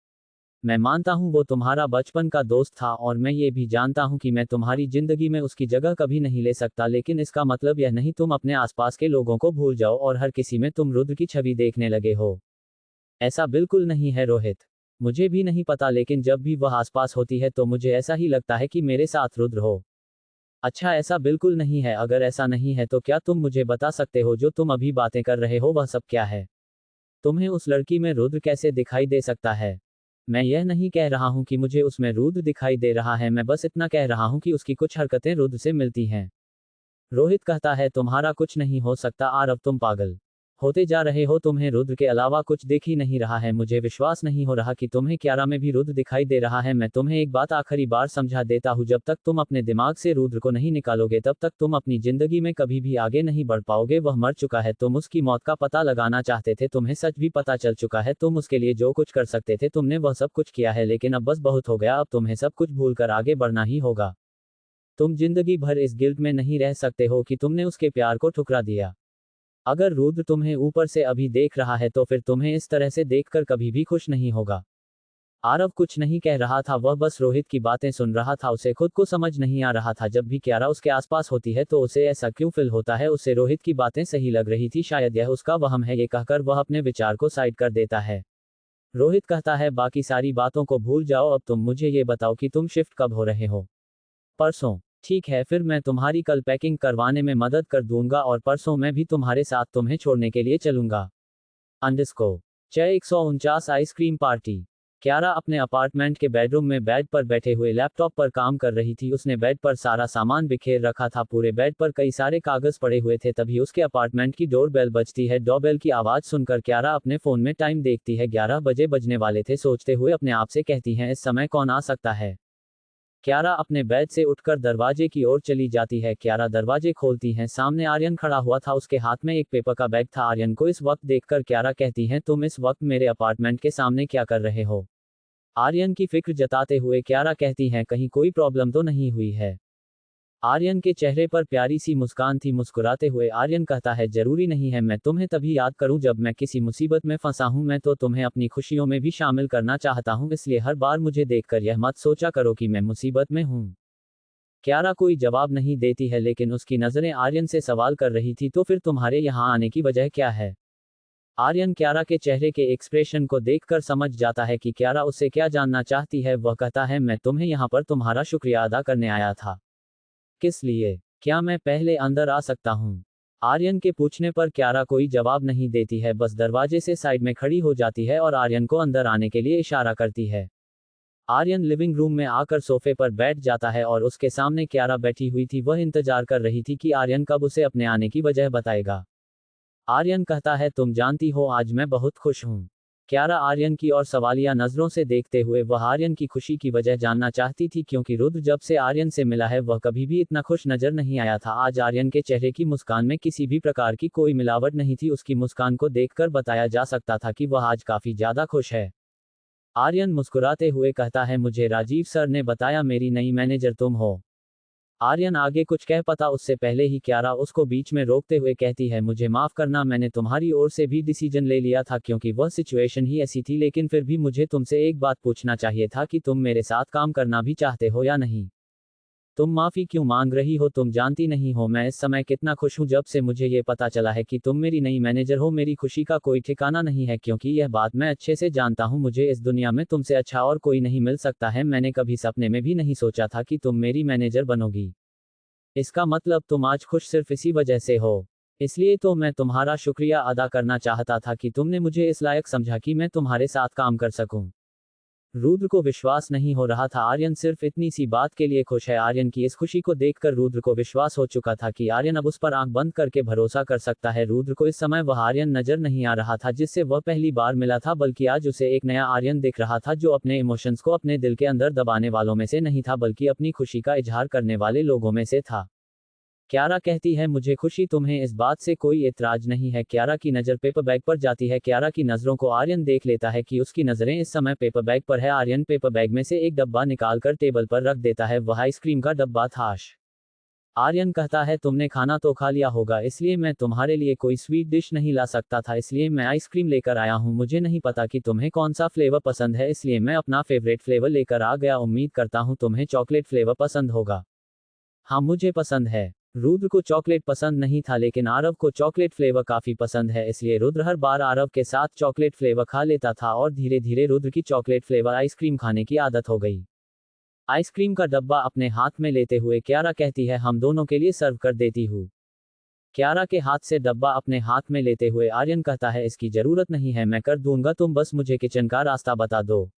मैं मानता हूं वो तुम्हारा बचपन का दोस्त था, और मैं ये भी जानता हूं कि मैं तुम्हारी जिंदगी में उसकी जगह कभी नहीं ले सकता, लेकिन इसका मतलब यह नहीं तुम अपने आसपास के लोगों को भूल जाओ और हर किसी में तुम रुद्र की छवि देखने लगे हो। ऐसा बिल्कुल नहीं है रोहित। मुझे भी नहीं पता, लेकिन जब भी वह आसपास होती है तो मुझे ऐसा ही लगता है कि मेरे साथ रुद्र हो। अच्छा, ऐसा बिल्कुल नहीं है। अगर ऐसा नहीं है तो क्या तुम मुझे बता सकते हो जो तुम अभी बातें कर रहे हो वह सब क्या है? तुम्हें उस लड़की में रुद्र कैसे दिखाई दे सकता है? मैं यह नहीं कह रहा हूं कि मुझे उसमें रुद्र दिखाई दे रहा है, मैं बस इतना कह रहा हूं कि उसकी कुछ हरकतें रुद्र से मिलती हैं। रोहित कहता है, तुम्हारा कुछ नहीं हो सकता आरव, तुम पागल होते जा रहे हो, तुम्हें रुद्र के अलावा कुछ दिख ही नहीं रहा है। मुझे विश्वास नहीं हो रहा कि तुम्हें क्यारा में भी रुद्र दिखाई दे रहा है। मैं तुम्हें एक बात आखिरी बार समझा देता हूँ, जब तक तुम अपने दिमाग से रुद्र को नहीं निकालोगे तब तक तुम अपनी जिंदगी में कभी भी आगे नहीं बढ़ पाओगे। वह मर चुका है, तुम उसकी मौत का पता लगाना चाहते थे, तुम्हें सच भी पता चल चुका है। तुम उसके लिए जो कुछ कर सकते थे तुमने वह सब कुछ किया है, लेकिन अब बस बहुत हो गया। अब तुम्हें सब कुछ भूल कर आगे बढ़ना ही होगा। तुम जिंदगी भर इस गिल्ट में नहीं रह सकते हो कि तुमने उसके प्यार को ठुकरा दिया। अगर रुद्र तुम्हें ऊपर से अभी देख रहा है तो फिर तुम्हें इस तरह से देखकर कभी भी खुश नहीं होगा। आरव कुछ नहीं कह रहा था, वह बस रोहित की बातें सुन रहा था। उसे खुद को समझ नहीं आ रहा था, जब भी क्यारा उसके आसपास होती है तो उसे ऐसा क्यों फील होता है। उसे रोहित की बातें सही लग रही थी, शायद यह उसका वहम है, ये कहकर वह अपने विचार को साइड कर देता है। रोहित कहता है, बाकी सारी बातों को भूल जाओ, अब तुम मुझे ये बताओ कि तुम शिफ्ट कब हो रहे हो। परसों। ठीक है, फिर मैं तुम्हारी कल पैकिंग करवाने में मदद कर दूंगा और परसों मैं भी तुम्हारे साथ तुम्हें छोड़ने के लिए चलूंगा। अंडरस्को। 149 आइसक्रीम पार्टी। क्यारा अपने अपार्टमेंट के बेडरूम में बेड पर बैठे हुए लैपटॉप पर काम कर रही थी। उसने बेड पर सारा सामान बिखेर रखा था, पूरे बेड पर कई सारे कागज पड़े हुए थे। तभी उसके अपार्टमेंट की डोरबेल बजती है। डोरबेल की आवाज सुनकर क्यारा अपने फोन में टाइम देखती है। 11 बजे बजने वाले थे, सोचते हुए अपने आप से कहती हैं, इस समय कौन आ सकता है। क्यारा अपने बेड से उठकर दरवाजे की ओर चली जाती है। क्यारा दरवाजे खोलती हैं, सामने आर्यन खड़ा हुआ था, उसके हाथ में एक पेपर का बैग था। आर्यन को इस वक्त देखकर क्यारा कहती हैं, तुम इस वक्त मेरे अपार्टमेंट के सामने क्या कर रहे हो। आर्यन की फिक्र जताते हुए क्यारा कहती हैं, कहीं कोई प्रॉब्लम तो नहीं हुई है। आर्यन के चेहरे पर प्यारी सी मुस्कान थी। मुस्कुराते हुए आर्यन कहता है, जरूरी नहीं है, मैं तुम्हें तभी याद करूं जब मैं किसी मुसीबत में फंसा हूं। मैं तो तुम्हें अपनी खुशियों में भी शामिल करना चाहता हूं, इसलिए हर बार मुझे देखकर यह मत सोचा करो कि मैं मुसीबत में हूं। क्यारा कोई जवाब नहीं देती है, लेकिन उसकी नजरें आर्यन से सवाल कर रही थी, तो फिर तुम्हारे यहाँ आने की वजह क्या है। आर्यन क्यारा के चेहरे के एक्सप्रेशन को देखकर समझ जाता है कि क्यारा उससे क्या जानना चाहती है। वह कहता है, मैं तुम्हें यहाँ पर तुम्हारा शुक्रिया अदा करने आया था। किस लिए? क्या मैं पहले अंदर आ सकता हूँ? आर्यन के पूछने पर क्यारा कोई जवाब नहीं देती है, बस दरवाजे से साइड में खड़ी हो जाती है और आर्यन को अंदर आने के लिए इशारा करती है। आर्यन लिविंग रूम में आकर सोफे पर बैठ जाता है और उसके सामने क्यारा बैठी हुई थी। वह इंतजार कर रही थी कि आर्यन कब उसे अपने आने की वजह बताएगा। आर्यन कहता है, तुम जानती हो आज मैं बहुत खुश हूँ। क्यारा आर्यन की ओर सवालिया नजरों से देखते हुए वह आर्यन की खुशी की वजह जानना चाहती थी, क्योंकि रुद्र जब से आर्यन से मिला है वह कभी भी इतना खुश नजर नहीं आया था। आज आर्यन के चेहरे की मुस्कान में किसी भी प्रकार की कोई मिलावट नहीं थी। उसकी मुस्कान को देखकर बताया जा सकता था कि वह आज काफी ज्यादा खुश है। आर्यन मुस्कुराते हुए कहता है, मुझे राजीव सर ने बताया मेरी नई मैनेजर तुम हो। आर्यन आगे कुछ कह पाता उससे पहले ही क्यारा उसको बीच में रोकते हुए कहती है, मुझे माफ करना, मैंने तुम्हारी ओर से भी डिसीजन ले लिया था क्योंकि वह सिचुएशन ही ऐसी थी, लेकिन फिर भी मुझे तुमसे एक बात पूछना चाहिए था कि तुम मेरे साथ काम करना भी चाहते हो या नहीं। तुम माफी क्यों मांग रही हो? तुम जानती नहीं हो मैं इस समय कितना खुश हूं जब से मुझे ये पता चला है कि तुम मेरी नई मैनेजर हो। मेरी खुशी का कोई ठिकाना नहीं है, क्योंकि यह बात मैं अच्छे से जानता हूं, मुझे इस दुनिया में तुमसे अच्छा और कोई नहीं मिल सकता है। मैंने कभी सपने में भी नहीं सोचा था कि तुम मेरी मैनेजर बनोगी। इसका मतलब तुम आज खुश सिर्फ इसी वजह से हो। इसलिए तो मैं तुम्हारा शुक्रिया अदा करना चाहता था कि तुमने मुझे इस लायक समझा कि मैं तुम्हारे साथ काम कर सकूं। रुद्र को विश्वास नहीं हो रहा था, आर्यन सिर्फ इतनी सी बात के लिए खुश है। आर्यन की इस खुशी को देखकर रुद्र को विश्वास हो चुका था कि आर्यन अब उस पर आंख बंद करके भरोसा कर सकता है। रुद्र को इस समय वह आर्यन नजर नहीं आ रहा था जिससे वह पहली बार मिला था, बल्कि आज उसे एक नया आर्यन दिख रहा था, जो अपने इमोशंस को अपने दिल के अंदर दबाने वालों में से नहीं था, बल्कि अपनी खुशी का इजहार करने वाले लोगों में से था। क्यारा कहती है, मुझे खुशी, तुम्हें इस बात से कोई एतराज नहीं है। क्यारा की नज़र पेपर बैग पर जाती है। क्यारा की नज़रों को आर्यन देख लेता है कि उसकी नज़रें इस समय पेपर बैग पर है। आर्यन पेपर बैग में से एक डब्बा निकालकर टेबल पर रख देता है, वह आइसक्रीम का डब्बा था। आर्यन कहता है, तुमने खाना तो खा लिया होगा, इसलिए मैं तुम्हारे लिए कोई स्वीट डिश नहीं ला सकता था, इसलिए मैं आइसक्रीम लेकर आया हूँ। मुझे नहीं पता कि तुम्हें कौन सा फ्लेवर पसंद है, इसलिए मैं अपना फेवरेट फ्लेवर लेकर आ गया। उम्मीद करता हूँ तुम्हें चॉकलेट फ्लेवर पसंद होगा। हाँ, मुझे पसंद है। रुद्र को चॉकलेट पसंद नहीं था, लेकिन आरव को चॉकलेट फ्लेवर काफी पसंद है, इसलिए रुद्र हर बार आरव के साथ चॉकलेट फ्लेवर खा लेता था और धीरे धीरे रुद्र की चॉकलेट फ्लेवर आइसक्रीम खाने की आदत हो गई। आइसक्रीम का डब्बा अपने हाथ में लेते हुए क्यारा कहती है, हम दोनों के लिए सर्व कर देती हूँ। क्यारा के हाथ से डब्बा अपने हाथ में लेते हुए आर्यन कहता है, इसकी जरूरत नहीं है, मैं कर दूंगा, तुम बस मुझे किचन का रास्ता बता दो।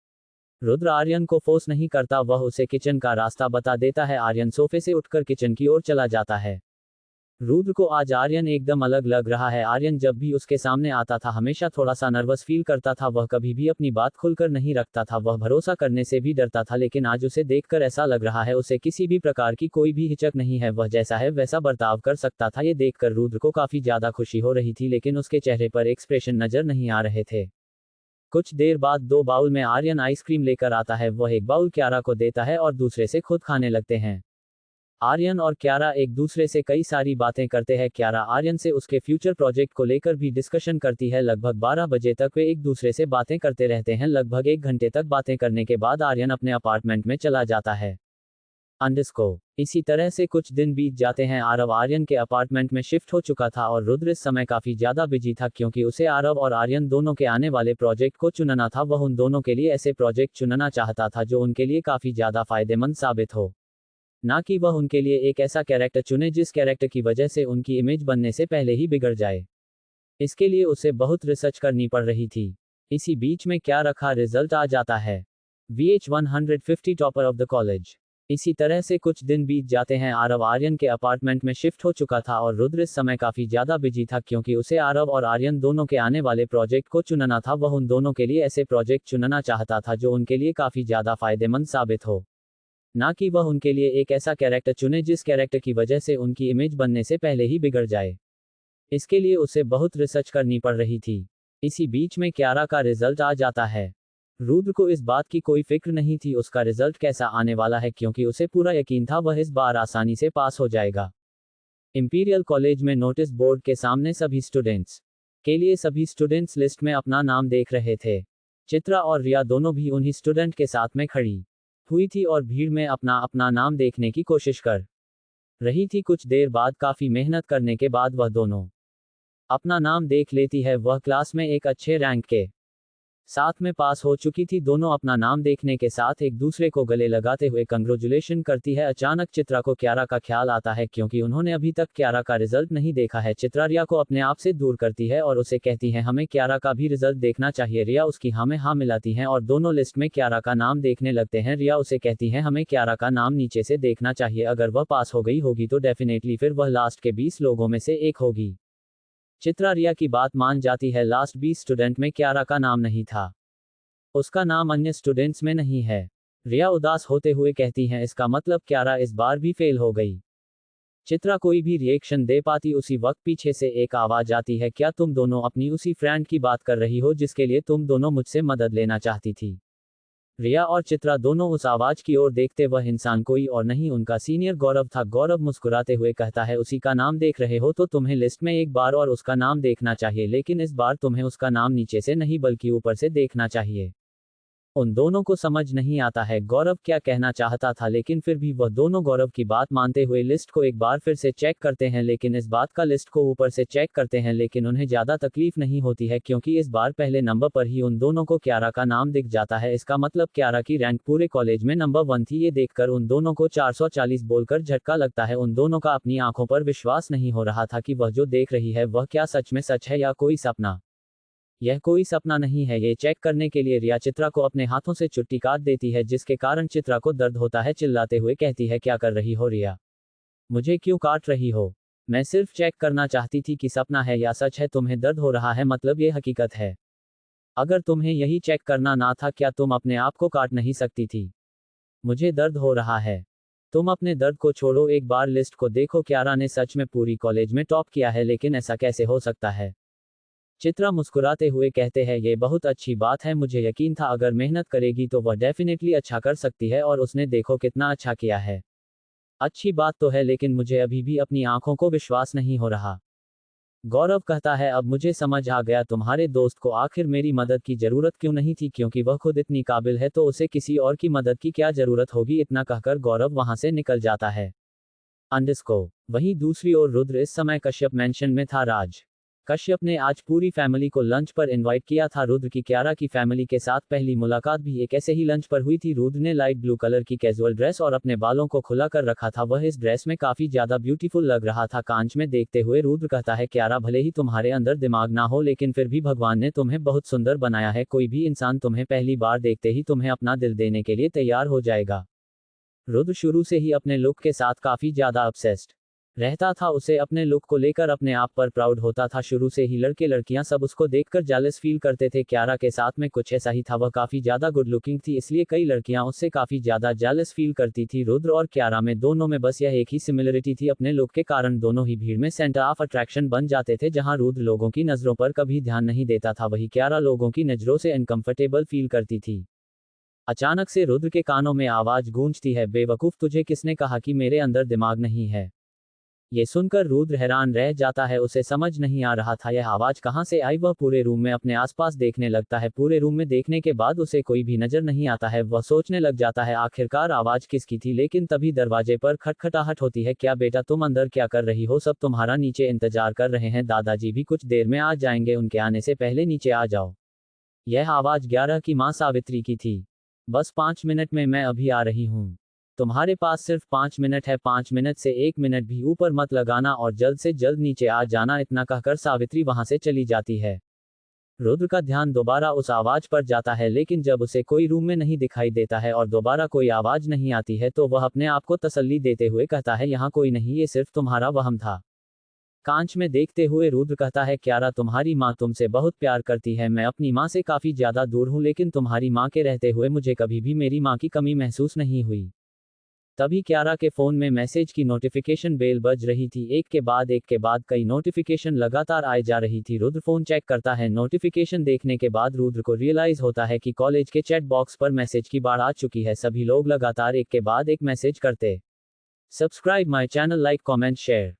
रुद्र आर्यन को फोर्स नहीं करता, वह उसे किचन का रास्ता बता देता है। आर्यन सोफे से उठकर किचन की ओर चला जाता है। रुद्र को आज आर्यन एकदम अलग लग रहा है। आर्यन जब भी उसके सामने आता था हमेशा थोड़ा सा नर्वस फील करता था, वह कभी भी अपनी बात खुलकर नहीं रखता था, वह भरोसा करने से भी डरता था, लेकिन आज उसे देखकर ऐसा लग रहा है उसे किसी भी प्रकार की कोई भी हिचक नहीं है, वह जैसा है वैसा बर्ताव कर सकता था। ये देखकर रुद्र को काफी ज्यादा खुशी हो रही थी, लेकिन उसके चेहरे पर एक्सप्रेशन नजर नहीं आ रहे थे। कुछ देर बाद 2 बाउल में आर्यन आइसक्रीम लेकर आता है, वह एक बाउल क्यारा को देता है और दूसरे से खुद खाने लगते हैं। आर्यन और क्यारा एक दूसरे से कई सारी बातें करते हैं। क्यारा आर्यन से उसके फ्यूचर प्रोजेक्ट को लेकर भी डिस्कशन करती है। लगभग 12 बजे तक वे एक दूसरे से बातें करते रहते हैं। लगभग 1 घंटे तक बातें करने के बाद आर्यन अपने अपार्टमेंट में चला जाता है। इसी तरह से कुछ दिन बीत जाते हैं। आरव आर्यन के अपार्टमेंट में शिफ्ट हो चुका था और रुद्र इस समय काफी ज्यादा बिजी था, क्योंकि उसे आरव और आर्यन दोनों के आने वाले प्रोजेक्ट को चुनना था। वह उन दोनों के लिए ऐसे प्रोजेक्ट चुनना चाहता था जो उनके लिए काफी ज्यादा फायदेमंद साबित हो, ना कि वह उनके लिए एक ऐसा कैरेक्टर चुने जिस कैरेक्टर की वजह से उनकी इमेज बनने से पहले ही बिगड़ जाए। इसके लिए उसे बहुत रिसर्च करनी पड़ रही थी। इसी बीच में क्या रखा रिजल्ट आ जाता है, VH 150 topper of the college. इसी तरह से कुछ दिन बीत जाते हैं। आरव आर्यन के अपार्टमेंट में शिफ्ट हो चुका था और रुद्र इस समय काफी ज्यादा बिजी था, क्योंकि उसे आरव और आर्यन दोनों के आने वाले प्रोजेक्ट को चुनना था। वह उन दोनों के लिए ऐसे प्रोजेक्ट चुनना चाहता था जो उनके लिए काफी ज्यादा फायदेमंद साबित हो, ना कि वह उनके लिए एक ऐसा कैरेक्टर चुने जिस कैरेक्टर की वजह से उनकी इमेज बनने से पहले ही बिगड़ जाए। इसके लिए उसे बहुत रिसर्च करनी पड़ रही थी। इसी बीच में क्यारा का रिजल्ट आ जाता है। रुद्र को इस बात की कोई फिक्र नहीं थी उसका रिजल्ट कैसा आने वाला है, क्योंकि उसे पूरा यकीन था वह इस बार आसानी से पास हो जाएगा। इंपीरियल कॉलेज में नोटिस बोर्ड के सामने सभी स्टूडेंट्स के लिए सभी स्टूडेंट्स लिस्ट में अपना नाम देख रहे थे। चित्रा और रिया दोनों भी उन्हीं स्टूडेंट के साथ में खड़ी हुई थी और भीड़ में अपना अपना नाम देखने की कोशिश कर रही थी। कुछ देर बाद काफी मेहनत करने के बाद वह दोनों अपना नाम देख लेती है। वह क्लास में एक अच्छे रैंक के साथ में पास हो चुकी थी। दोनों अपना नाम देखने के साथ एक दूसरे को गले लगाते हुए कंग्रेचुलेशन करती है। अचानक चित्रा को क्यारा का ख्याल आता है, क्योंकि उन्होंने अभी तक क्यारा का रिजल्ट नहीं देखा है। चित्रा रिया को अपने आप से दूर करती है और उसे कहती है हमें क्यारा का भी रिजल्ट देखना चाहिए। रिया उसकी हाँ में हाँ मिलाती हैं और दोनों लिस्ट में क्यारा का नाम देखने लगते हैं। रिया उसे कहती है हमें क्यारा का नाम नीचे से देखना चाहिए, अगर वह पास हो गई होगी तो डेफिनेटली फिर वह लास्ट के 20 लोगों में से एक होगी। चित्रा रिया की बात मान जाती है। लास्ट 20 स्टूडेंट में क्यारा का नाम नहीं था, उसका नाम अन्य स्टूडेंट्स में नहीं है। रिया उदास होते हुए कहती हैं इसका मतलब क्यारा इस बार भी फेल हो गई। चित्रा कोई भी रिएक्शन दे पाती उसी वक्त पीछे से एक आवाज आती है, क्या तुम दोनों अपनी उसी फ्रेंड की बात कर रही हो जिसके लिए तुम दोनों मुझसे मदद लेना चाहती थी। रिया और चित्रा दोनों उस आवाज की ओर देखते, वह इंसान कोई और नहीं उनका सीनियर गौरव था। गौरव मुस्कुराते हुए कहता है उसी का नाम देख रहे हो तो तुम्हें लिस्ट में एक बार और उसका नाम देखना चाहिए, लेकिन इस बार तुम्हें उसका नाम नीचे से नहीं बल्कि ऊपर से देखना चाहिए। उन दोनों को समझ नहीं आता है गौरव क्या कहना चाहता था, लेकिन फिर भी वह दोनों गौरव की बात मानते हुए लिस्ट को एक बार फिर से चेक करते हैं, लेकिन इस बात का लिस्ट को ऊपर से चेक करते हैं, लेकिन उन्हें ज्यादा तकलीफ नहीं होती है, क्योंकि इस बार पहले नंबर पर ही उन दोनों को क्यारा का नाम दिख जाता है। इसका मतलब क्यारा की रैंक पूरे कॉलेज में नंबर 1 थी। ये देखकर उन दोनों को 440 बोलकर झटका लगता है। उन दोनों का अपनी आंखों पर विश्वास नहीं हो रहा था कि वह जो देख रही है वह क्या सच में सच है या कोई सपना। यह कोई सपना नहीं है। ये चेक करने के लिए रिया चित्रा को अपने हाथों से चुट्टी काट देती है, जिसके कारण चित्रा को दर्द होता है। चिल्लाते हुए कहती है क्या कर रही हो रिया, मुझे क्यों काट रही हो? मैं सिर्फ चेक करना चाहती थी कि सपना है या सच है। तुम्हें दर्द हो रहा है मतलब ये हकीकत है। अगर तुम्हें यही चेक करना ना था क्या तुम अपने आप को काट नहीं सकती थी? मुझे दर्द हो रहा है। तुम अपने दर्द को छोड़ो, एक बार लिस्ट को देखो। क्यारा ने सच में पूरी कॉलेज में टॉप किया है, लेकिन ऐसा कैसे हो सकता है? चित्रा मुस्कुराते हुए कहते हैं ये बहुत अच्छी बात है, मुझे यकीन था अगर मेहनत करेगी तो वह डेफिनेटली अच्छा कर सकती है, और उसने देखो कितना अच्छा किया है। अच्छी बात तो है, लेकिन मुझे अभी भी अपनी आंखों को विश्वास नहीं हो रहा। गौरव कहता है अब मुझे समझ आ गया तुम्हारे दोस्त को आखिर मेरी मदद की जरूरत क्यों नहीं थी, क्योंकि वह खुद इतनी काबिल है तो उसे किसी और की मदद की क्या जरूरत होगी। इतना कहकर गौरव वहां से निकल जाता है। वहीं दूसरी ओर रुद्र इस समय कश्यप मेंशन में था। राज कश्यप ने आज पूरी फैमिली को लंच पर इनवाइट किया था। रुद्र की क्यारा की फैमिली के साथ पहली मुलाकात भी एक ऐसे ही लंच पर हुई थी। रुद्र ने लाइट ब्लू कलर की कैजुअल ड्रेस और अपने बालों को खुला कर रखा था। वह इस ड्रेस में काफी ज्यादा ब्यूटीफुल लग रहा था। कांच में देखते हुए रुद्र कहता है क्यारा भले ही तुम्हारे अंदर दिमाग ना हो, लेकिन फिर भी भगवान ने तुम्हें बहुत सुंदर बनाया है। कोई भी इंसान तुम्हें पहली बार देखते ही तुम्हें अपना दिल देने के लिए तैयार हो जाएगा। रुद्र शुरू से ही अपने लुक के साथ काफी ज्यादा ऑब्सेस्ड रहता था। उसे अपने लुक को लेकर अपने आप पर प्राउड होता था। शुरू से ही लड़के लड़कियां सब उसको देखकर जेलस फील करते थे। क्यारा के साथ में कुछ ऐसा ही था, वह काफी ज्यादा गुड लुकिंग थी, इसलिए कई लड़कियां उससे काफी ज्यादा जेलस फील करती थी। रुद्र और क्यारा में दोनों में बस यह एक ही सिमिलरिटी थी, अपने लुक के कारण दोनों ही भीड़ में सेंटर ऑफ अट्रैक्शन बन जाते थे। जहां रुद्र लोगों की नजरों पर कभी ध्यान नहीं देता था, वही क्यारा लोगों की नजरों से अनकंफर्टेबल फील करती थी। अचानक से रुद्र के कानों में आवाज गूंजती है, बेवकूफ, तुझे किसने कहा कि मेरे अंदर दिमाग नहीं है? ये सुनकर रुद्र हैरान रह जाता है, उसे समझ नहीं आ रहा था यह आवाज कहां से आई। वह पूरे रूम में अपने आसपास देखने लगता है। पूरे रूम में देखने के बाद उसे कोई भी नजर नहीं आता है। वह सोचने लग जाता है आखिरकार आवाज किसकी थी। लेकिन तभी दरवाजे पर खटखटाहट होती है। क्या बेटा, तुम अंदर क्या कर रही हो? सब तुम्हारा नीचे इंतजार कर रहे हैं, दादाजी भी कुछ देर में आ जाएंगे, उनके आने से पहले नीचे आ जाओ। यह आवाज 11 की मां सावित्री की थी। बस 5 मिनट में मैं अभी आ रही हूँ। तुम्हारे पास सिर्फ 5 मिनट है, 5 मिनट से 1 मिनट भी ऊपर मत लगाना और जल्द से जल्द नीचे आ जाना। इतना कहकर सावित्री वहां से चली जाती है। रुद्र का ध्यान दोबारा उस आवाज पर जाता है, लेकिन जब उसे कोई रूम में नहीं दिखाई देता है और दोबारा कोई आवाज नहीं आती है तो वह अपने आप को तसल्ली देते हुए कहता है, यहाँ कोई नहीं, ये सिर्फ तुम्हारा वहम था। कांच में देखते हुए रुद्र कहता है, क्यारा, तुम्हारी माँ तुमसे बहुत प्यार करती है। मैं अपनी माँ से काफी ज्यादा दूर हूँ, लेकिन तुम्हारी माँ के रहते हुए मुझे कभी भी मेरी माँ की कमी महसूस नहीं हुई। तभी क्यारा के फोन में मैसेज की नोटिफिकेशन बेल बज रही थी। एक के बाद कई नोटिफिकेशन लगातार आए जा रही थी। रुद्र फोन चेक करता है। नोटिफिकेशन देखने के बाद रुद्र को रियलाइज होता है कि कॉलेज के चैट बॉक्स पर मैसेज की बाढ़ आ चुकी है। सभी लोग लगातार एक के बाद एक मैसेज करते। Subscribe my channel, like, comment, share. ...